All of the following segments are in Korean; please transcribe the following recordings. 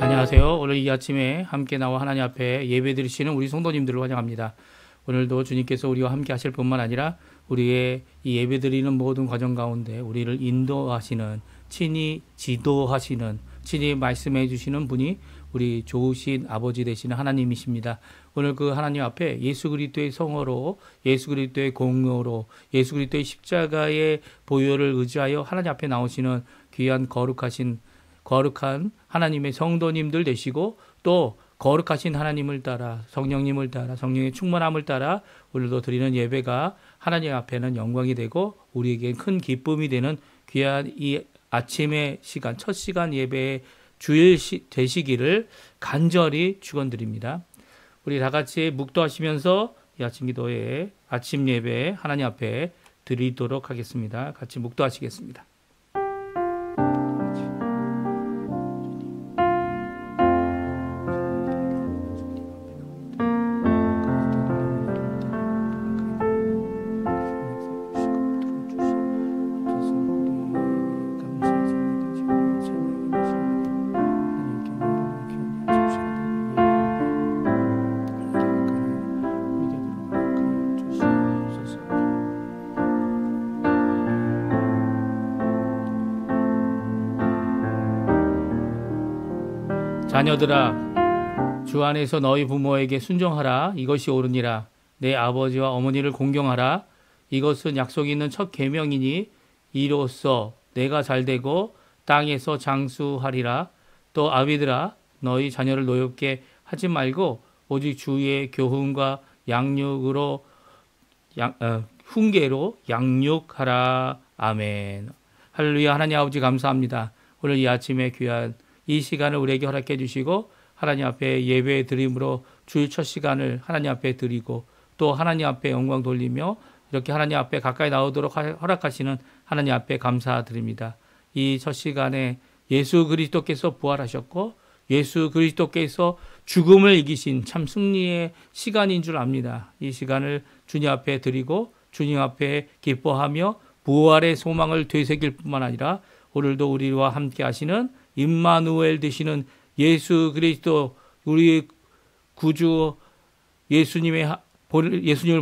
안녕하세요. 오늘 이 아침에 함께 나와 하나님 앞에 예배 드리시는 우리 성도님들을 환영합니다. 오늘도 주님께서 우리와 함께 하실 뿐만 아니라 우리의 이 예배 드리는 모든 과정 가운데 우리를 인도하시는, 친히 지도하시는, 친히 말씀해 주시는 분이 우리 좋으신 아버지 되시는 하나님이십니다. 오늘 그 하나님 앞에 예수 그리스도의 성어로, 예수 그리스도의 공로로, 예수 그리스도의 십자가의 보혈을 의지하여 하나님 앞에 나오시는 귀한 거룩한 하나님의 성도님들 되시고, 또 거룩하신 하나님을 따라, 성령님을 따라, 성령의 충만함을 따라 오늘도 드리는 예배가 하나님 앞에는 영광이 되고 우리에겐 큰 기쁨이 되는 귀한 이 아침의 시간, 첫 시간 예배의 주일 되시기를 간절히 축원드립니다. 우리 다 같이 묵도하시면서 이 아침 기도에 아침 예배 하나님 앞에 드리도록 하겠습니다. 같이 묵도하시겠습니다. 자녀들아, 주 안에서 너희 부모에게 순종하라. 이것이 옳으니라. 내 아버지와 어머니를 공경하라. 이것은 약속 있는 첫 계명이니 이로써 내가 잘되고 땅에서 장수하리라. 또 아비들아, 너희 자녀를 노엽게 하지 말고 오직 주의 교훈과 훈계로 양육하라. 아멘. 할렐루야. 하나님 아버지 감사합니다. 오늘 이 아침에 귀한 이 시간을 우리에게 허락해 주시고 하나님 앞에 예배 드림으로 주일 첫 시간을 하나님 앞에 드리고 또 하나님 앞에 영광 돌리며 이렇게 하나님 앞에 가까이 나오도록 허락하시는 하나님 앞에 감사드립니다. 이 첫 시간에 예수 그리스도께서 부활하셨고 예수 그리스도께서 죽음을 이기신 참 승리의 시간인 줄 압니다. 이 시간을 주님 앞에 드리고 주님 앞에 기뻐하며 부활의 소망을 되새길 뿐만 아니라 오늘도 우리와 함께 하시는 임마누엘 되시는 예수 그리스도, 우리 구주 예수님을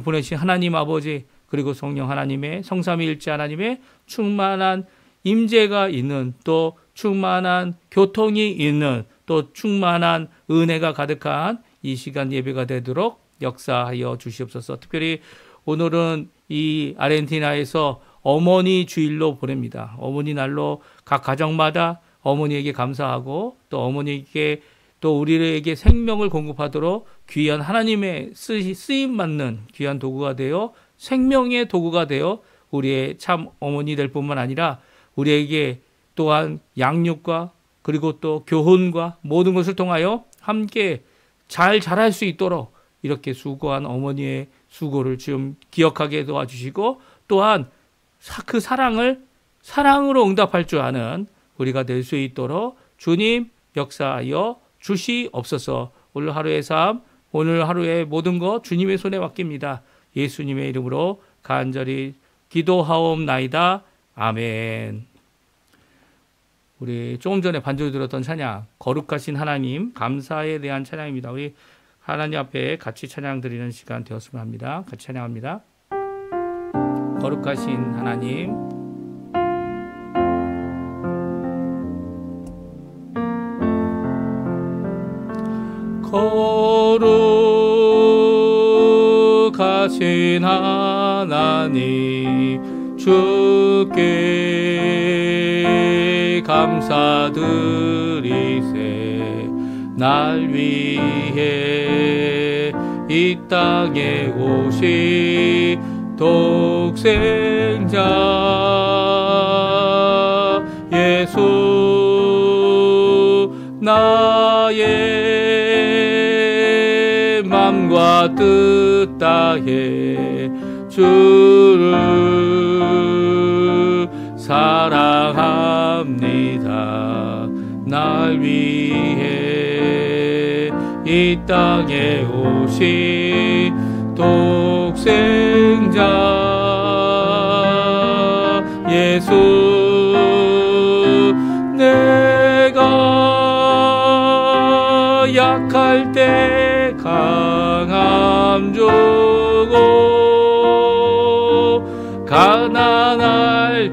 보내신 하나님 아버지, 그리고 성령 하나님의, 성삼위일체 하나님의 충만한 임재가 있는, 또 충만한 교통이 있는, 또 충만한 은혜가 가득한 이 시간 예배가 되도록 역사하여 주시옵소서. 특별히 오늘은 이 아르헨티나에서 어머니 주일로 보냅니다. 어머니 날로 각 가정마다 어머니에게 감사하고 또 어머니에게 또 우리에게 생명을 공급하도록 귀한 하나님의 쓰임받는 귀한 도구가 되어 생명의 도구가 되어 우리의 참 어머니 될 뿐만 아니라 우리에게 또한 양육과 그리고 또 교훈과 모든 것을 통하여 함께 잘 자랄 수 있도록 이렇게 수고한 어머니의 수고를 좀 기억하게 도와주시고 또한 그 사랑으로 응답할 줄 아는 우리가 될 수 있도록 주님 역사하여 주시옵소서. 오늘 하루의 삶, 오늘 하루의 모든 것 주님의 손에 맡깁니다. 예수님의 이름으로 간절히 기도하옵나이다. 아멘. 우리 조금 전에 반주로 들었던 찬양, 거룩하신 하나님, 감사에 대한 찬양입니다. 우리 하나님 앞에 같이 찬양 드리는 시간 되었으면 합니다. 같이 찬양합니다. 거룩하신 하나님, 거룩하신 하나님, 주께 감사드리세. 날 위해 이 땅에 오신 독생자 예수, 나의 맘과 뜻 다해 주를 사랑합니다. 날 위해 이 땅에 오신 독생자 예수, 내가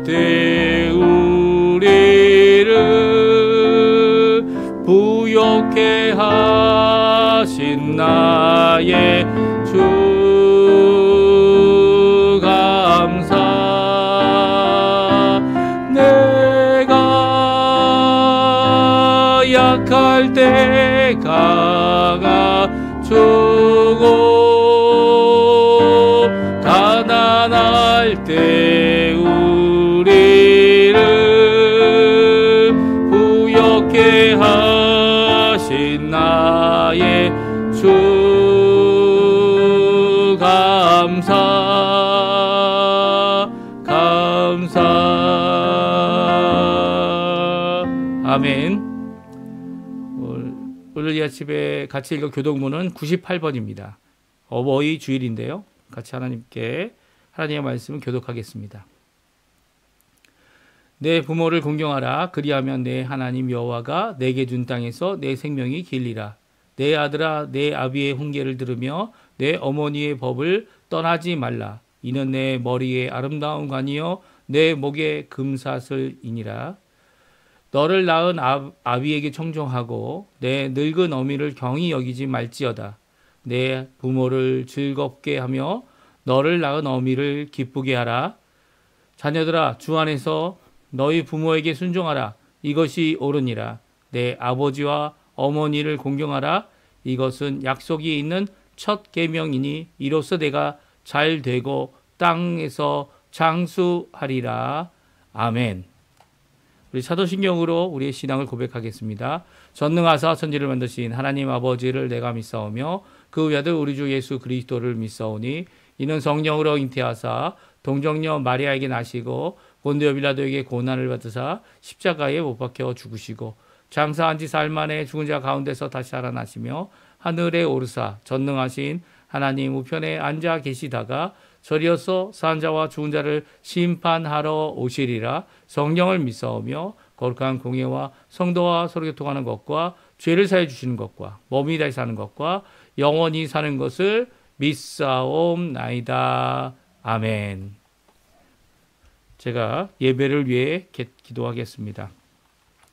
때 우리를 부욕해 하신 나의 주 감사. 내가 약할 때 강하주고 가난할 때 우리를 부욕해 하신 나의 주 감사 감사. 아멘. 오늘 이 아침에 같이 읽은 교독문은 98번입니다. 어버이 주일인데요. 같이 하나님의 말씀을 교독하겠습니다. 내 부모를 공경하라. 그리하면 내 하나님 여호와가 내게 준 땅에서 내 생명이 길리라. 내 아들아, 내 아비의 훈계를 들으며 내 어머니의 법을 떠나지 말라. 이는 내 머리에 아름다운 관이요 내 목에 금사슬이니라. 너를 낳은 아비에게 청종하고 내 늙은 어미를 경히 여기지 말지어다. 내 부모를 즐겁게 하며 너를 낳은 어미를 기쁘게 하라. 자녀들아, 주 안에서 너희 부모에게 순종하라. 이것이 옳으니라. 내 아버지와 어머니를 공경하라. 이것은 약속이 있는 첫 계명이니 이로써 내가 잘 되고 땅에서 장수하리라. 아멘. 우리 사도신경으로 우리의 신앙을 고백하겠습니다. 전능하사 천지를 만드신 하나님 아버지를 내가 믿사오며 그 외아들 우리 주 예수 그리스도를 믿사오니 이는 성령으로 잉태하사 동정녀 마리아에게 나시고 본디오 빌라도에게 고난을 받으사 십자가에 못 박혀 죽으시고 장사한 지 사흘 만에 죽은 자 가운데서 다시 살아나시며 하늘에 오르사 전능하신 하나님 우편에 앉아 계시다가 저리어서 산 자와 죽은 자를 심판하러 오시리라. 성령을 믿사오며 거룩한 공예와 성도와 서로 교통하는 것과 죄를 사해 주시는 것과 몸이 다시 사는 것과 영원히 사는 것을 믿사옵나이다. 아멘. 제가 예배를 위해 기도하겠습니다.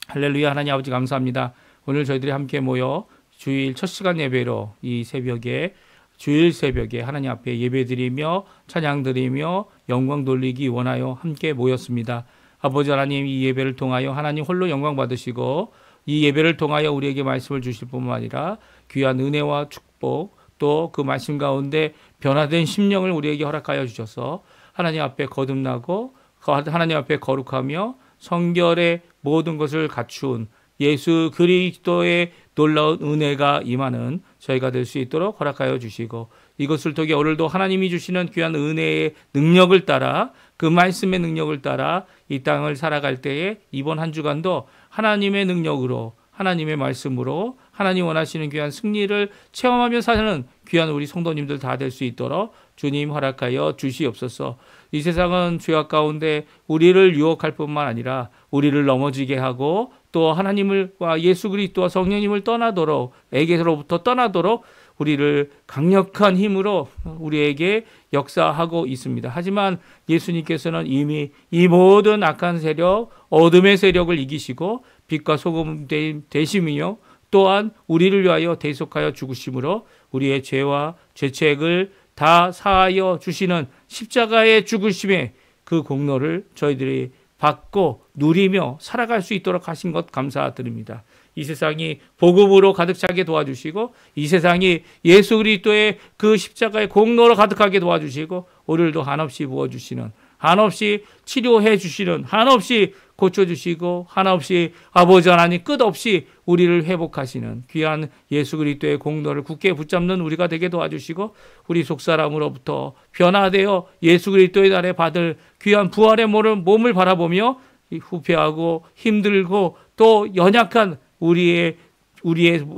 할렐루야. 하나님 아버지 감사합니다. 오늘 저희들이 함께 모여 주일 첫 시간 예배로 이 새벽에 주일 새벽에 하나님 앞에 예배드리며 찬양드리며 영광 돌리기 원하여 함께 모였습니다. 아버지 하나님, 이 예배를 통하여 하나님 홀로 영광 받으시고 이 예배를 통하여 우리에게 말씀을 주실 뿐만 아니라 귀한 은혜와 축복 또 그 말씀 가운데 변화된 심령을 우리에게 허락하여 주셔서 하나님 앞에 거듭나고 하나님 앞에 거룩하며 성결의 모든 것을 갖춘 예수 그리스도의 놀라운 은혜가 임하는 저희가 될 수 있도록 허락하여 주시고 이것을 통해 오늘도 하나님이 주시는 귀한 은혜의 능력을 따라 그 말씀의 능력을 따라 이 땅을 살아갈 때에 이번 한 주간도 하나님의 능력으로 하나님의 말씀으로 하나님 원하시는 귀한 승리를 체험하며 사는 귀한 우리 성도님들 다 될 수 있도록 주님 허락하여 주시옵소서. 이 세상은 죄악 가운데 우리를 유혹할 뿐만 아니라 우리를 넘어지게 하고 또 하나님을 예수 그리스도와 성령님을 떠나도록 에게로부터 떠나도록 우리를 강력한 힘으로 우리에게 역사하고 있습니다. 하지만 예수님께서는 이미 이 모든 악한 세력, 어둠의 세력을 이기시고 빛과 소금 되심이요 또한 우리를 위하여 대속하여 죽으심으로 우리의 죄와 죄책을 다 사하여 주시는 십자가의 죽으심의 그 공로를 저희들이 받고 누리며 살아갈 수 있도록 하신 것 감사드립니다. 이 세상이 복음으로 가득 차게 도와주시고 이 세상이 예수 그리스도의 그 십자가의 공로로 가득하게 도와주시고 오늘도 한없이 부어주시는 한없이 치료해 주시는 한없이 고쳐주시고 한없이 아버지 하나님 끝없이 우리를 회복하시는 귀한 예수 그리스도의 공로를 굳게 붙잡는 우리가 되게 도와주시고 우리 속사람으로부터 변화되어 예수 그리스도의 날에 받을 귀한 부활의 몸을 바라보며 후패하고 힘들고 또 연약한 우리의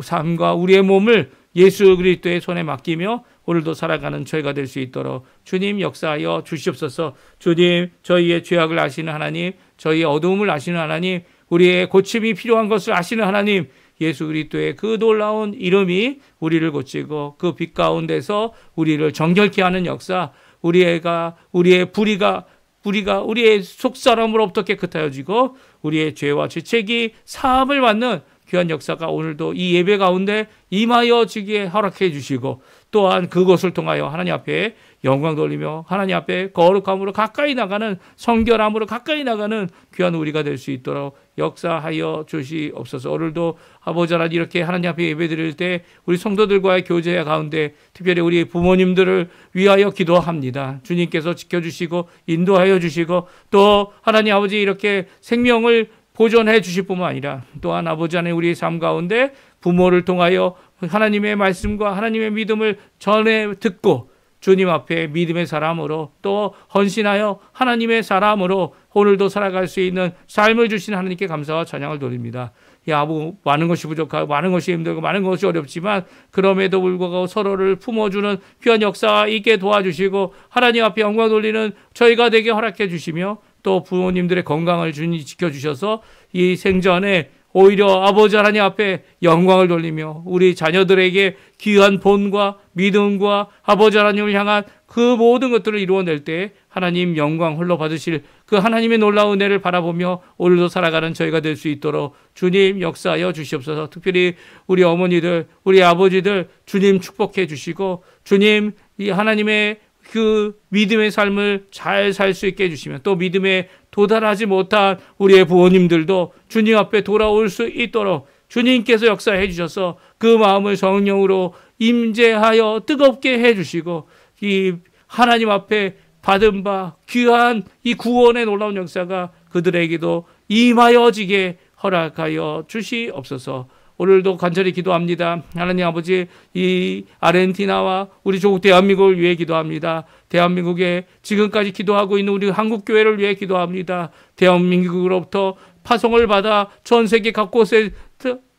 삶과 우리의 몸을 예수 그리스도의 손에 맡기며 오늘도 살아가는 저희가 될 수 있도록 주님 역사하여 주시옵소서. 주님, 저희의 죄악을 아시는 하나님, 저희의 어두움을 아시는 하나님, 우리의 고침이 필요한 것을 아시는 하나님, 예수 그리스도의 그 놀라운 이름이 우리를 고치고 그 빛 가운데서 우리를 정결케 하는 역사, 우리의 불의가 우리가 우리의 속사람으로부터 깨끗하여지고 우리의 죄와 죄책이 사함을 받는 귀한 역사가 오늘도 이 예배 가운데 임하여지기에 허락해 주시고, 또한 그것을 통하여 하나님 앞에 영광 돌리며 하나님 앞에 거룩함으로 가까이 나가는, 성결함으로 가까이 나가는 귀한 우리가 될 수 있도록 역사하여 주시옵소서. 오늘도 아버지 하나님, 이렇게 하나님 앞에 예배 드릴 때 우리 성도들과의 교제 가운데 특별히 우리 부모님들을 위하여 기도합니다. 주님께서 지켜주시고 인도하여 주시고, 또 하나님 아버지 이렇게 생명을 보존해 주실 뿐만 아니라 또한 아버지 하나님 우리의 삶 가운데 부모를 통하여 하나님의 말씀과 하나님의 믿음을 전해 듣고 주님 앞에 믿음의 사람으로 또 헌신하여 하나님의 사람으로 오늘도 살아갈 수 있는 삶을 주신 하나님께 감사와 찬양을 돌립니다. 많은 것이 부족하고 많은 것이 힘들고 많은 것이 어렵지만 그럼에도 불구하고 서로를 품어주는 귀한 역사 있게 도와주시고 하나님 앞에 영광 돌리는 저희가 되게 허락해 주시며, 또 부모님들의 건강을 주님 지켜주셔서 이 생전에 오히려 아버지 하나님 앞에 영광을 돌리며 우리 자녀들에게 귀한 본과 믿음과 아버지 하나님을 향한 그 모든 것들을 이루어낼 때 하나님 영광 홀로 받으실 그 하나님의 놀라운 은혜를 바라보며 오늘도 살아가는 저희가 될 수 있도록 주님 역사하여 주시옵소서. 특별히 우리 어머니들, 우리 아버지들 주님 축복해 주시고, 주님 이 하나님의 그 믿음의 삶을 잘 살 수 있게 해주시면, 또 믿음에 도달하지 못한 우리의 부모님들도 주님 앞에 돌아올 수 있도록 주님께서 역사해 주셔서 그 마음을 성령으로 임재하여 뜨겁게 해주시고, 이 하나님 앞에 받은 바 귀한 이 구원의 놀라운 역사가 그들에게도 임하여지게 허락하여 주시옵소서. 오늘도 간절히 기도합니다. 하나님 아버지, 이 아르헨티나와 우리 조국 대한민국을 위해 기도합니다. 대한민국에 지금까지 기도하고 있는 우리 한국교회를 위해 기도합니다. 대한민국으로부터 파송을 받아 전 세계 각곳에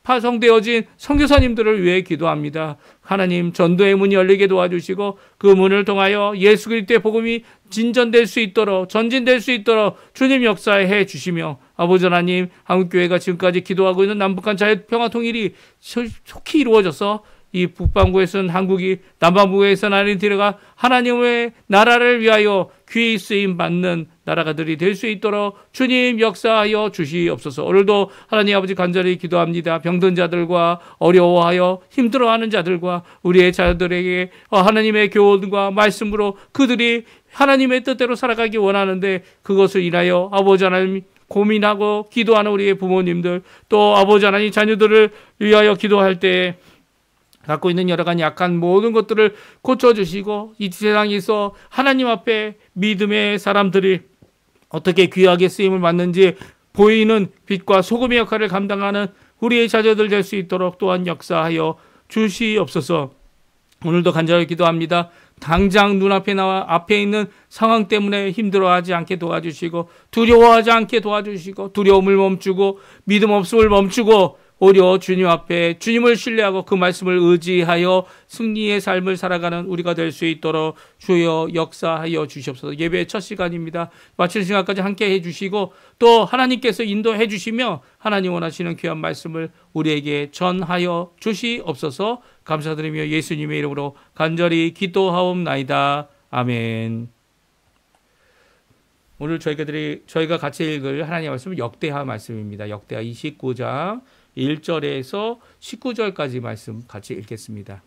파송되어진 선교사님들을 위해 기도합니다. 하나님, 전도의 문이 열리게 도와주시고 그 문을 통하여 예수 그리스도의 복음이 진전될 수 있도록, 전진될 수 있도록 주님 역사해 주시며, 아버지 하나님, 한국교회가 지금까지 기도하고 있는 남북한 자유평화 통일이 속히 이루어져서 이 북반구에서는 한국이, 남반구에서는 아르헨티나가 하나님의 나라를 위하여 귀히 쓰임 받는 나라가들이 될 수 있도록 주님 역사하여 주시옵소서. 오늘도 하나님 아버지 간절히 기도합니다. 병든 자들과 어려워하여 힘들어하는 자들과 우리의 자녀들에게 하나님의 교훈과 말씀으로 그들이 하나님의 뜻대로 살아가기 원하는데 그것을 인하여 아버지 하나님 고민하고 기도하는 우리의 부모님들, 또 아버지 하나님 자녀들을 위하여 기도할 때 갖고 있는 여러 가지 약한 모든 것들을 고쳐주시고, 이 세상에서 하나님 앞에 믿음의 사람들이 어떻게 귀하게 쓰임을 받는지 보이는 빛과 소금의 역할을 감당하는 우리의 자녀들 될 수 있도록 또한 역사하여 주시옵소서. 오늘도 간절히 기도합니다. 당장 눈앞에 나와 앞에 있는 상황 때문에 힘들어하지 않게 도와주시고, 두려워하지 않게 도와주시고, 두려움을 멈추고 믿음 없음을 멈추고 오히려 주님 앞에 주님을 신뢰하고 그 말씀을 의지하여 승리의 삶을 살아가는 우리가 될 수 있도록 주여 역사하여 주시옵소서. 예배의 첫 시간입니다. 마칠 시간까지 함께 해주시고 또 하나님께서 인도해 주시며 하나님 원하시는 귀한 말씀을 우리에게 전하여 주시옵소서. 감사드리며 예수님의 이름으로 간절히 기도하옵나이다. 아멘. 오늘 저희가 같이 읽을 하나님의 말씀은 역대하 말씀입니다. 역대하 29장 1절에서 19절까지 말씀 같이 읽겠습니다.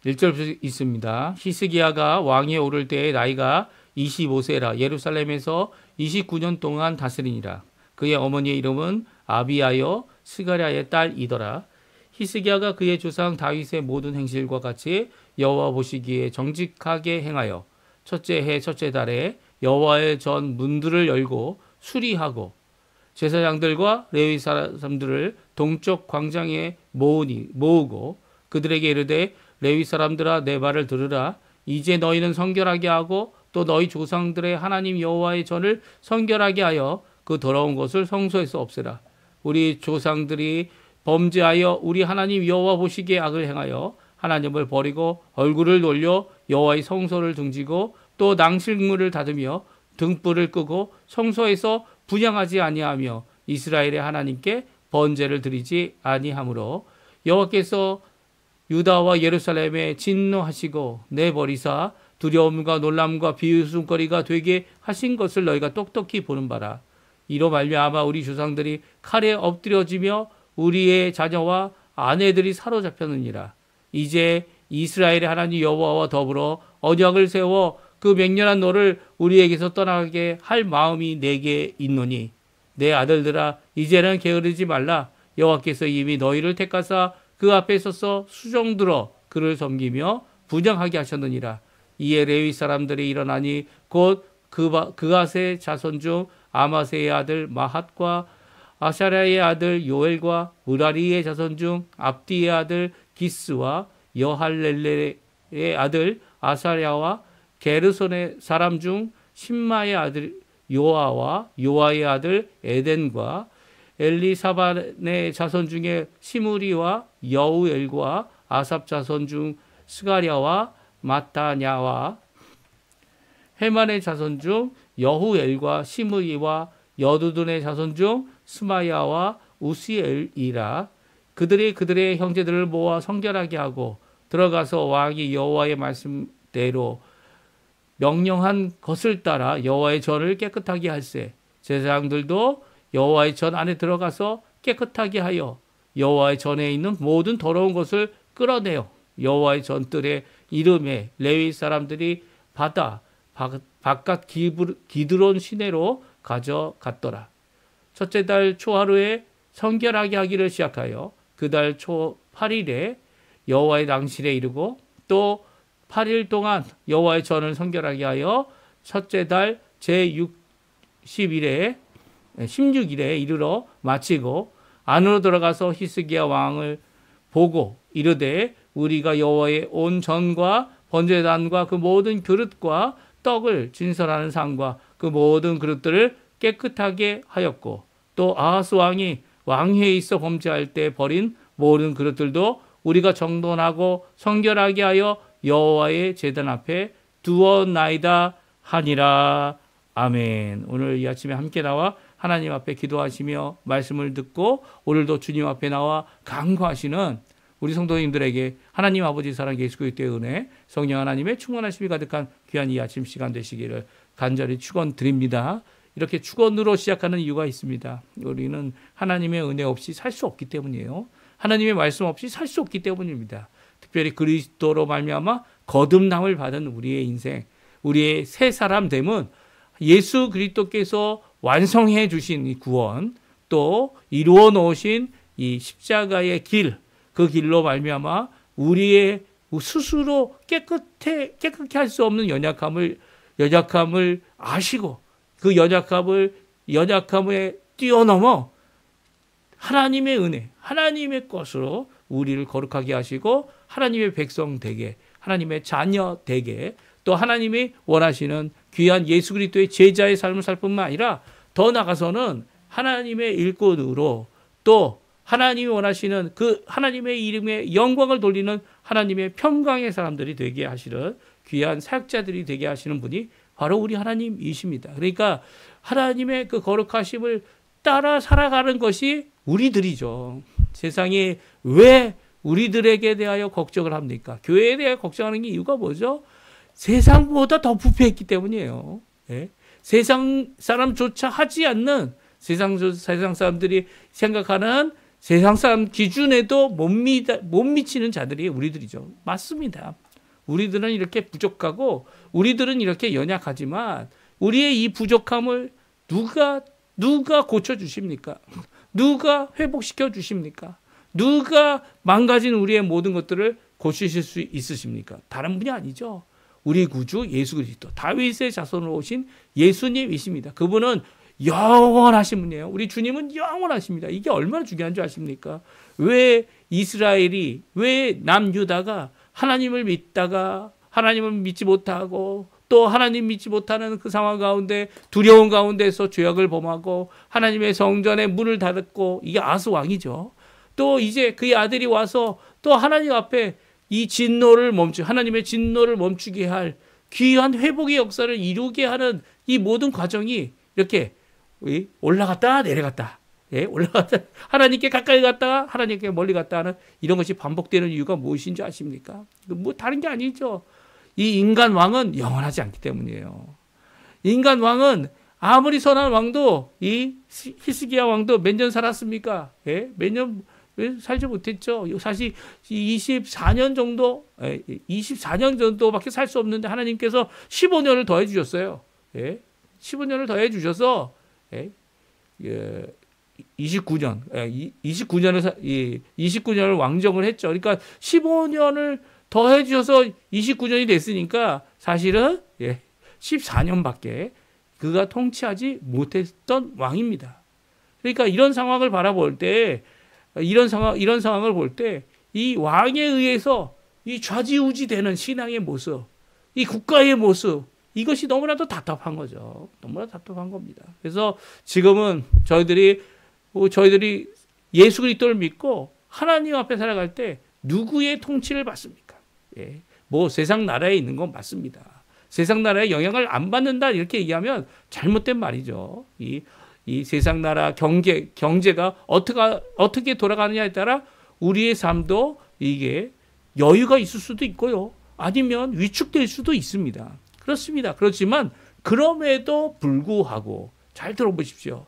1절 있습니다. 히스기야가 왕위에 오를 때에 나이가 25세라 예루살렘에서 29년 동안 다스리니라. 그의 어머니의 이름은 아비아여 스가랴의 딸이더라. 히스기야가 그의 조상 다윗의 모든 행실과 같이 여호와 보시기에 정직하게 행하여 첫째 해 첫째 달에 여호와의 전 문들을 열고 수리하고 제사장들과 레위 사람들을 동쪽 광장에 모으고 그들에게 이르되 레위 사람들아 내 말을 들으라. 이제 너희는 성결하게 하고 또 너희 조상들의 하나님 여호와의 전을 성결하게 하여 그 더러운 것을 성소에서 없애라. 우리 조상들이 범죄하여 우리 하나님 여호와 보시기에 악을 행하여 하나님을 버리고 얼굴을 돌려 여호와의 성소를 등지고 또 낭실문을 닫으며 등불을 끄고 성소에서 분향하지 아니하며 이스라엘의 하나님께 번제를 드리지 아니하므로 여호와께서 유다와 예루살렘에 진노하시고 내버리사 두려움과 놀람과 비웃음거리가 되게 하신 것을 너희가 똑똑히 보는 바라. 이로 말미암아 우리 조상들이 칼에 엎드려지며 우리의 자녀와 아내들이 사로잡혔느니라. 이제 이스라엘의 하나님 여호와와 더불어 언약을 세워 그 맹렬한 노를 우리에게서 떠나게 할 마음이 내게 있노니 내 아들들아 이제는 게으르지 말라. 여호와께서 이미 너희를 택하사 그 앞에 서서 수종들어 그를 섬기며 분양하게 하셨느니라. 이에 레위 사람들이 일어나니 곧 그앗의 자손 중 아마세의 아들 마핫과 아샤랴의 아들 요엘과 무라리의 자손 중 압디의 아들 기스와 여할렐레의 아들 아사랴와 게르손의 사람 중 신마의 아들 요아와 요아의 아들 에덴과 엘리사반의 자손 중에 시무리와 여우엘과 아삽 자손 중 스가랴와 마타냐와 헤만의 자손 중 여후엘과 시므이와 여두둔의 자손 중 스마야와 우시엘이라. 그들의 형제들을 모아 성결하게 하고 들어가서 왕이 여호와의 말씀대로 명령한 것을 따라 여호와의 전을 깨끗하게 할세. 제사장들도 여호와의 전 안에 들어가서 깨끗하게 하여 여호와의 전에 있는 모든 더러운 것을 끌어내어 여호와의 전뜰의 이름에 레위 사람들이 받아 바깥 기드론 시내로 가져갔더라. 첫째 달 초하루에 성결하게 하기를 시작하여 그 달 초 8일에 여호와의 낭실에 이르고 또 8일 동안 여호와의 전을 성결하게 하여 첫째 달 제16일에 이르러 마치고 안으로 들어가서 히스기야 왕을 보고 이르되 우리가 여호와의 온 전과 번제단과 그 모든 그릇과 떡을 진설하는 상과 그 모든 그릇들을 깨끗하게 하였고 또 아하스 왕이 왕회에 있어 범죄할 때 버린 모든 그릇들도 우리가 정돈하고 성결하게 하여 여호와의 제단 앞에 두었나이다 하니라. 아멘. 오늘 이 아침에 함께 나와 하나님 앞에 기도하시며 말씀을 듣고 오늘도 주님 앞에 나와 간구하시는 우리 성도님들에게 하나님 아버지 사랑 예수 그리스도의 은혜 성령 하나님의 충만하심이 가득한 귀한 이 아침 시간 되시기를 간절히 축원드립니다. 이렇게 축원으로 시작하는 이유가 있습니다. 우리는 하나님의 은혜 없이 살 수 없기 때문이에요. 하나님의 말씀 없이 살 수 없기 때문입니다. 특별히 그리스도로 말미암아 거듭남을 받은 우리의 인생, 우리의 새 사람 됨은 예수 그리스도께서 완성해 주신 이 구원, 또 이루어 놓으신 이 십자가의 길, 그 길로 말미암아 우리의 스스로 깨끗하게 할 수 없는 연약함을 아시고 그 연약함에 뛰어넘어 하나님의 은혜, 하나님의 것으로 우리를 거룩하게 하시고 하나님의 백성 되게, 하나님의 자녀 되게, 또 하나님이 원하시는 귀한 예수 그리스도의 제자의 삶을 살 뿐만 아니라 더 나아가서는 하나님의 일꾼으로 또 하나님이 원하시는 그 하나님의 이름에 영광을 돌리는 하나님의 평강의 사람들이 되게 하시는 귀한 사역자들이 되게 하시는 분이 바로 우리 하나님이십니다. 그러니까 하나님의 그 거룩하심을 따라 살아가는 것이 우리들이죠. 세상이 왜 우리들에게 대하여 걱정을 합니까? 교회에 대해 걱정하는 게 이유가 뭐죠? 세상보다 더 부패했기 때문이에요. 예? 세상 사람조차 하지 않는 세상 사람들이 생각하는 세상 사람 기준에도 못 미치는 자들이 우리들이죠. 맞습니다. 우리들은 이렇게 부족하고 우리들은 이렇게 연약하지만 우리의 이 부족함을 누가 고쳐주십니까? 누가 회복시켜 주십니까? 누가 망가진 우리의 모든 것들을 고치실 수 있으십니까? 다른 분이 아니죠. 우리 구주 예수 그리스도, 다윗의 자손으로 오신 예수님이십니다. 그분은 영원하신 분이에요. 우리 주님은 영원하십니다. 이게 얼마나 중요한 줄 아십니까? 왜 이스라엘이, 왜 남유다가 하나님을 믿다가 하나님을 믿지 못하고 또 하나님 믿지 못하는 그 상황 가운데 두려운 가운데서 죄악을 범하고 하나님의 성전의 문을 닫았고, 이게 아스 왕이죠. 또 이제 그의 아들이 와서 또 하나님 앞에 이 진노를 하나님의 진노를 멈추게 할 귀한 회복의 역사를 이루게 하는 이 모든 과정이 이렇게 올라갔다 내려갔다, 예, 올라갔다 하나님께 가까이 갔다가 하나님께 멀리 갔다 하는 이런 것이 반복되는 이유가 무엇인지 아십니까? 뭐 다른 게 아니죠. 이 인간 왕은 영원하지 않기 때문이에요. 인간 왕은 아무리 선한 왕도 이 히스기야 왕도 몇 년 살았습니까? 예? 몇 년 살지 못했죠. 사실 24년 정도밖에 살 수 없는데 하나님께서 15년을 더해 주셨어요. 예? 15년을 더해 주셔서 29년을 왕정을 했죠. 그러니까 15년을 더해 주셔서 29년이 됐으니까 사실은 14년밖에 그가 통치하지 못했던 왕입니다. 그러니까 이런 상황을 바라볼 때 이런 상황을 볼 때 이 왕에 의해서 이 좌지우지되는 신앙의 모습, 이 국가의 모습, 이것이 너무나도 답답한 거죠. 너무나 답답한 겁니다. 그래서 지금은 저희들이 예수 그리스도를 믿고 하나님 앞에 살아갈 때 누구의 통치를 받습니까? 예. 뭐 세상 나라에 있는 건 맞습니다. 세상 나라에 영향을 안 받는다 이렇게 얘기하면 잘못된 말이죠. 이 세상 나라 경제가 어떻게 돌아가느냐에 따라 우리의 삶도 이게 여유가 있을 수도 있고요. 아니면 위축될 수도 있습니다. 그렇습니다. 그렇지만 그럼에도 불구하고 잘 들어보십시오.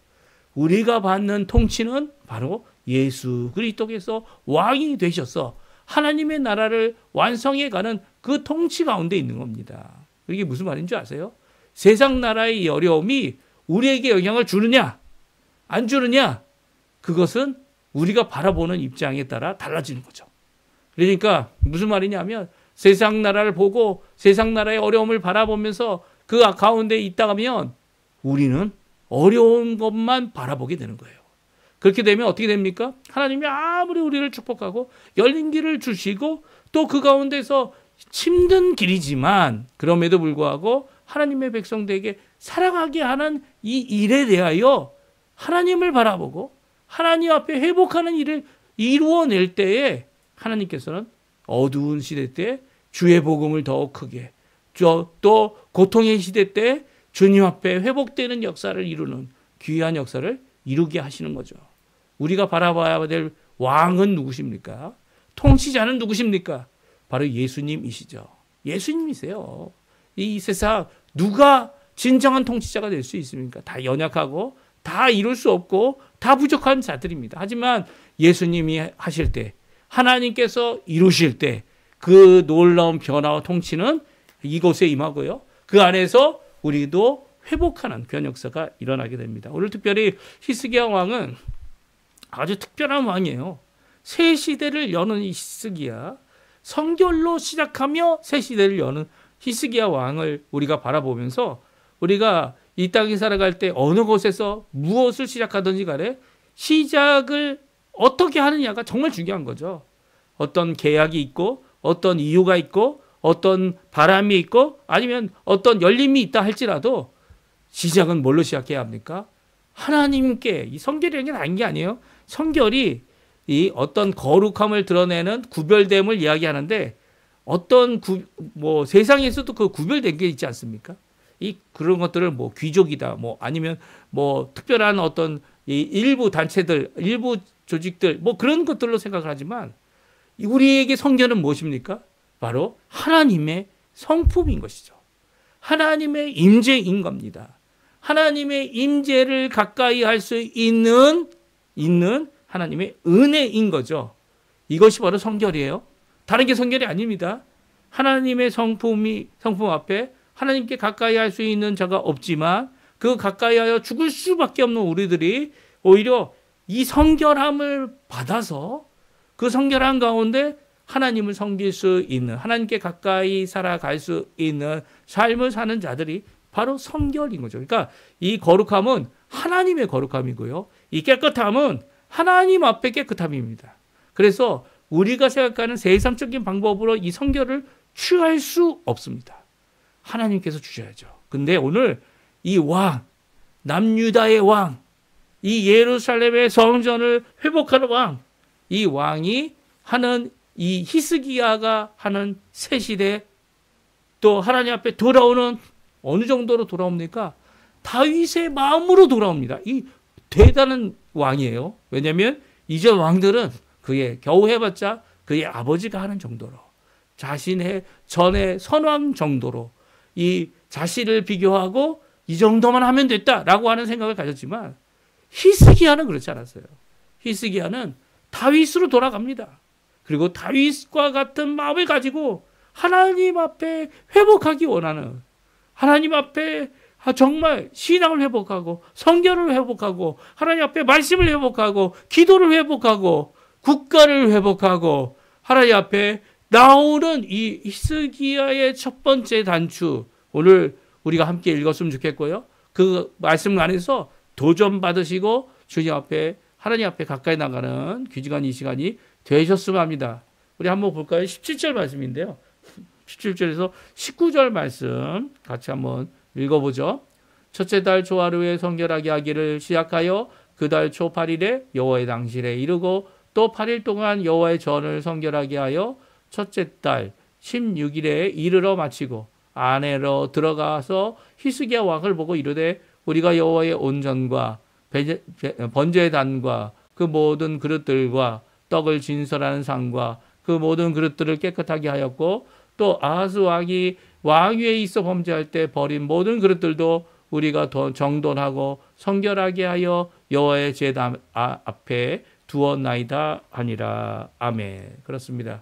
우리가 받는 통치는 바로 예수 그리스도께서 왕이 되셔서 하나님의 나라를 완성해가는 그 통치 가운데 있는 겁니다. 이게 무슨 말인지 아세요? 세상 나라의 어려움이 우리에게 영향을 주느냐 안 주느냐 그것은 우리가 바라보는 입장에 따라 달라지는 거죠. 그러니까 무슨 말이냐면 세상 나라를 보고 세상 나라의 어려움을 바라보면서 그 가운데 있다가면 우리는 어려운 것만 바라보게 되는 거예요. 그렇게 되면 어떻게 됩니까? 하나님이 아무리 우리를 축복하고 열린 길을 주시고 또 그 가운데서 힘든 길이지만 그럼에도 불구하고 하나님의 백성들에게 살아가게 하는 이 일에 대하여 하나님을 바라보고 하나님 앞에 회복하는 일을 이루어낼 때에 하나님께서는 어두운 시대 때 주의 복음을 더욱 크게 또 고통의 시대 때 주님 앞에 회복되는 역사를 이루는 귀한 역사를 이루게 하시는 거죠. 우리가 바라봐야 될 왕은 누구십니까? 통치자는 누구십니까? 바로 예수님이시죠. 예수님이세요. 이 세상 누가 진정한 통치자가 될 수 있습니까? 다 연약하고 다 이룰 수 없고 다 부족한 자들입니다. 하지만 예수님이 하실 때 하나님께서 이루실 때 그 놀라운 변화와 통치는 이곳에 임하고요. 그 안에서 우리도 회복하는 그런 역사가 일어나게 됩니다. 오늘 특별히 히스기야 왕은 아주 특별한 왕이에요. 새 시대를 여는 이 히스기야, 성결로 시작하며 새 시대를 여는 히스기야 왕을 우리가 바라보면서 우리가 이 땅에 살아갈 때 어느 곳에서 무엇을 시작하든지 간에 시작을 어떻게 하느냐가 정말 중요한 거죠. 어떤 계약이 있고 어떤 이유가 있고 어떤 바람이 있고 아니면 어떤 열림이 있다 할지라도 시작은 뭘로 시작해야 합니까? 하나님께 이 성결이라는 게 아닌 게 아니에요. 성결이 이 어떤 거룩함을 드러내는 구별됨을 이야기하는데 어떤 세상에서도 그 구별된 게 있지 않습니까? 그런 것들을 뭐 귀족이다, 뭐 아니면 뭐 특별한 어떤 이 일부 단체들, 일부 조직들, 뭐 그런 것들로 생각을 하지만 우리에게 성결은 무엇입니까? 바로 하나님의 성품인 것이죠. 하나님의 임재인 겁니다. 하나님의 임재를 가까이 할 수 있는 하나님의 은혜인 거죠. 이것이 바로 성결이에요. 다른 게 성결이 아닙니다. 하나님의 성품 앞에 하나님께 가까이 할 수 있는 자가 없지만 그 가까이하여 죽을 수밖에 없는 우리들이 오히려 이 성결함을 받아서 그 성결함 가운데 하나님을 섬길 수 있는, 하나님께 가까이 살아갈 수 있는 삶을 사는 자들이 바로 성결인 거죠. 그러니까 이 거룩함은 하나님의 거룩함이고요. 이 깨끗함은 하나님 앞에 깨끗함입니다. 그래서 우리가 생각하는 세상적인 방법으로 이 성결을 취할 수 없습니다. 하나님께서 주셔야죠. 근데 오늘 이 왕, 남유다의 왕, 이 예루살렘의 성전을 회복하는 왕, 이 왕이 하는 이 히스기야가 하는 새 시대 또 하나님 앞에 돌아오는 어느 정도로 돌아옵니까? 다윗의 마음으로 돌아옵니다. 이 대단한 왕이에요. 왜냐하면 이전 왕들은 그의 겨우 해봤자 그의 아버지가 하는 정도로 자신의 전에 선왕 정도로 이 자신을 비교하고 이 정도만 하면 됐다라고 하는 생각을 가졌지만 히스기야는 그렇지 않았어요. 히스기야는 다윗으로 돌아갑니다. 그리고 다윗과 같은 마음을 가지고 하나님 앞에 회복하기 원하는, 하나님 앞에 정말 신앙을 회복하고 성결을 회복하고 하나님 앞에 말씀을 회복하고 기도를 회복하고 국가를 회복하고 하나님 앞에 나오는 이 히스기야의 첫 번째 단추, 오늘 우리가 함께 읽었으면 좋겠고요. 그 말씀 안에서 도전 받으시고 주님 앞에, 하나님 앞에 가까이 나가는 귀중한 이 시간이 되셨으면 합니다. 우리 한번 볼까요? 17절 말씀인데요. 17절에서 19절 말씀 같이 한번 읽어보죠. 첫째 달 초하루에 성결하게 하기를 시작하여 그 달 초 8일에 여호와의 당실에 이르고 또 8일 동안 여호와의 전을 성결하게 하여 첫째 달 16일에 이르러 마치고 안에로 들어가서 히스기야 왕을 보고 이르되 우리가 여호와의 온전과 번제의 단과 그 모든 그릇들과 떡을 진설하는 상과 그 모든 그릇들을 깨끗하게 하였고 또 아하스 왕이 왕위에 있어 범죄할 때 버린 모든 그릇들도 우리가 더 정돈하고 성결하게 하여 여호와의 제단 앞에 두었나이다 하니라. 아멘. 그렇습니다.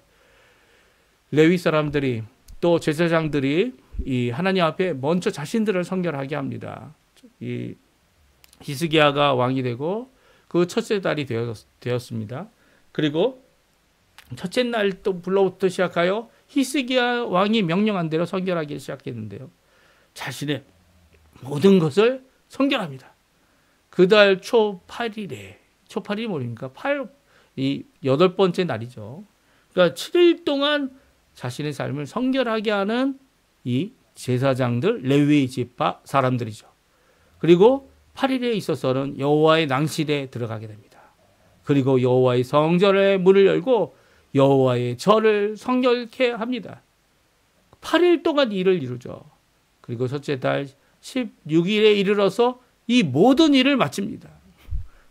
레위 사람들이 또 제사장들이 이 하나님 앞에 먼저 자신들을 성결하게 합니다. 이 히스기야가 왕이 되고 그 첫째 달이 되었습니다. 그리고 첫째 날 또 불러부터 시작하여 히스기야 왕이 명령한 대로 성결하기 시작했는데요. 자신의 모든 것을 성결합니다. 그 달 초 8일에, 초 8일이 뭡니까? 이 8번째 날이죠. 그러니까 7일 동안 자신의 삶을 성결하게 하는 이 제사장들, 레위 지파 사람들이죠. 그리고 8일에 있어서는 여호와의 낭실에 들어가게 됩니다. 그리고 여호와의 성전의 문을 열고 여호와의 절을 성결케 합니다. 8일 동안 일을 이루죠. 그리고 첫째 달 16일에 이르러서 이 모든 일을 마칩니다.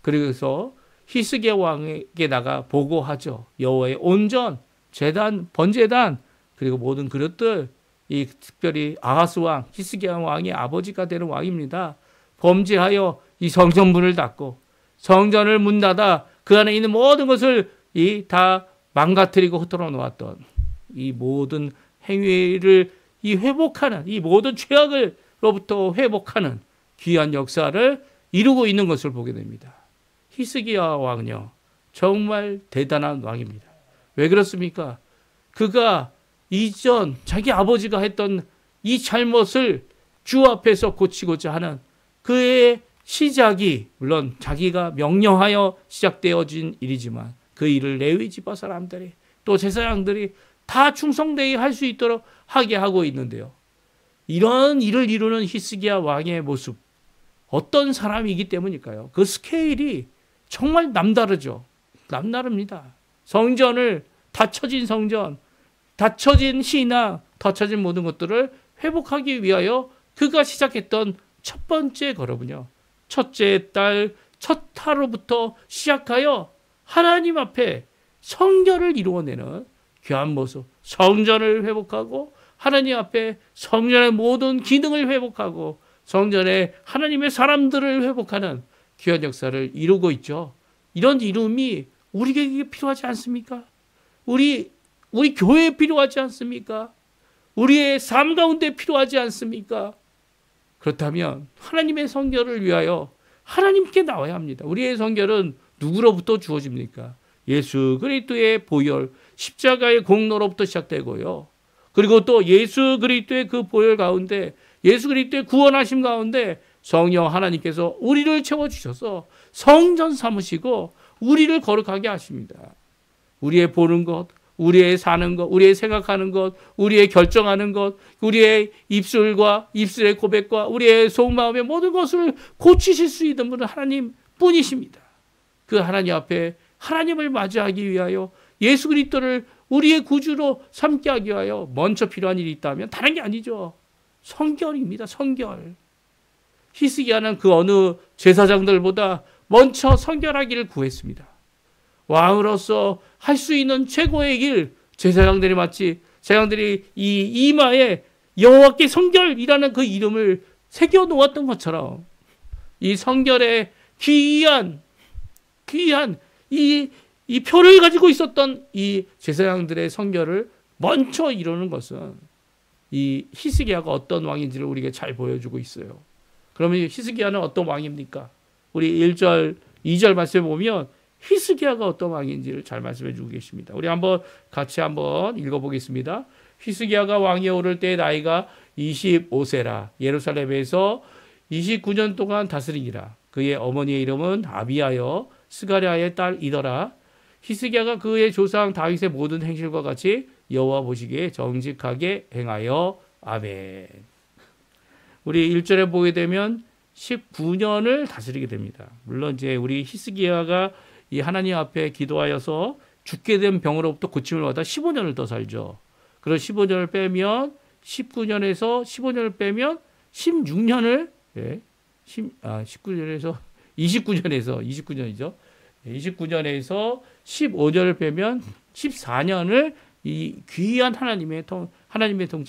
그래서 히스기야 왕에게다가 보고하죠. 여호와의 온전, 제단, 번제단, 그리고 모든 그릇들, 이 특별히 아하스 왕, 히스기야 왕의 아버지가 되는 왕입니다. 범죄하여 이 성전문을 닫고 성전을 문 닫아 그 안에 있는 모든 것을 다 망가뜨리고 흩어져 놓았던 이 모든 행위를 회복하는, 이 모든 죄악으로부터 회복하는 귀한 역사를 이루고 있는 것을 보게 됩니다. 히스기야 왕은요, 정말 대단한 왕입니다. 왜 그렇습니까? 그가 이전 자기 아버지가 했던 이 잘못을 주 앞에서 고치고자 하는 그의 시작이, 물론 자기가 명령하여 시작되어진 일이지만 그 일을 레위 지파 사람들이 또 제사장들이 다 충성되게 할 수 있도록 하게 하고 있는데요. 이런 일을 이루는 히스기야 왕의 모습, 어떤 사람이기 때문일까요? 그 스케일이 정말 남다르죠. 남다릅니다. 성전을, 닫혀진 성전, 닫혀진 신앙, 닫혀진 모든 것들을 회복하기 위하여 그가 시작했던 첫 번째 걸음은요, 첫째 달 첫 하루부터 시작하여 하나님 앞에 성결을 이루어내는 귀한 모습, 성전을 회복하고 하나님 앞에 성전의 모든 기능을 회복하고 성전에 하나님의 사람들을 회복하는 귀한 역사를 이루고 있죠. 이런 이름이 우리에게 필요하지 않습니까? 우리 교회에 필요하지 않습니까? 우리의 삶 가운데 필요하지 않습니까? 그렇다면 하나님의 성결을 위하여 하나님께 나와야 합니다. 우리의 성결은 누구로부터 주어집니까? 예수 그리스도의 보혈, 십자가의 공로로부터 시작되고요. 그리고 또 예수 그리스도의 그 보혈 가운데, 예수 그리스도의 구원하심 가운데 성령 하나님께서 우리를 채워주셔서 성전 삼으시고 우리를 거룩하게 하십니다. 우리의 보는 것, 우리의 사는 것, 우리의 생각하는 것, 우리의 결정하는 것, 우리의 입술과 입술의 고백과 우리의 속마음의 모든 것을 고치실 수 있는 분은 하나님 뿐이십니다. 그 하나님 앞에 하나님을 맞이하기 위하여 예수 그리스도를 우리의 구주로 삼게 하기 위하여 먼저 필요한 일이 있다면 다른 게 아니죠. 성결입니다. 성결. 히스기야는 그 어느 제사장들보다 먼저 성결하기를 구했습니다. 왕으로서 할 수 있는 최고의 길, 제사장들이 마치 제사장들이 이 이마에 여호와께 성결이라는 그 이름을 새겨 놓았던 것처럼 이 성결의 귀한 이 표를 가지고 있었던 이 제사장들의 성결을 먼저 이루는 것은 이 히스기야가 어떤 왕인지를 우리에게 잘 보여주고 있어요. 그러면 히스기야는 어떤 왕입니까? 우리 1절, 2절 말씀에 보면 히스기야가 어떤 왕인지를 잘 말씀해 주고 계십니다. 우리 같이 한번 읽어보겠습니다. 히스기야가 왕위에 오를 때 나이가 25세라. 예루살렘에서 29년 동안 다스리니라. 그의 어머니의 이름은 아비야여 스가랴의 딸이더라. 히스기야가 그의 조상 다윗의 모든 행실과 같이 여호와 보시기에 정직하게 행하여 아멘. 우리 1절에 보게 되면 19년을 다스리게 됩니다. 물론 이제 우리 히스기야가 이 하나님 앞에 기도하여서 죽게 된 병으로부터 고침을 받아 15년을 더 살죠. 그럼 15년을 빼면 15년을 빼면 16년을 19년에서 29년이죠. 29년에서 15년을 빼면 14년을 이 귀한 하나님의 통치,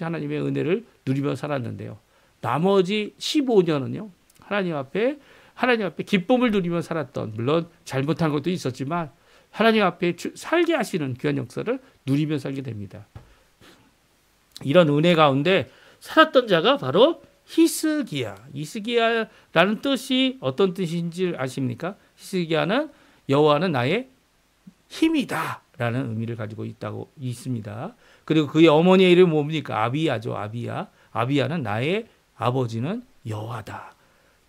하나님의 은혜를 누리며 살았는데요. 나머지 15년은요. 하나님 앞에 기쁨을 누리며 살았던, 물론 잘못한 것도 있었지만 하나님 앞에 살게 하시는 귀한 역사를 누리며 살게 됩니다. 이런 은혜 가운데 살았던 자가 바로 히스기야라는 뜻이 어떤 뜻인지 아십니까? 히스기야는 여호와는 나의 힘이다 라는 의미를 가지고 있습니다. 그리고 그의 어머니의 이름이 뭡니까? 아비야죠. 아비야는 나의 아버지는 여호와다.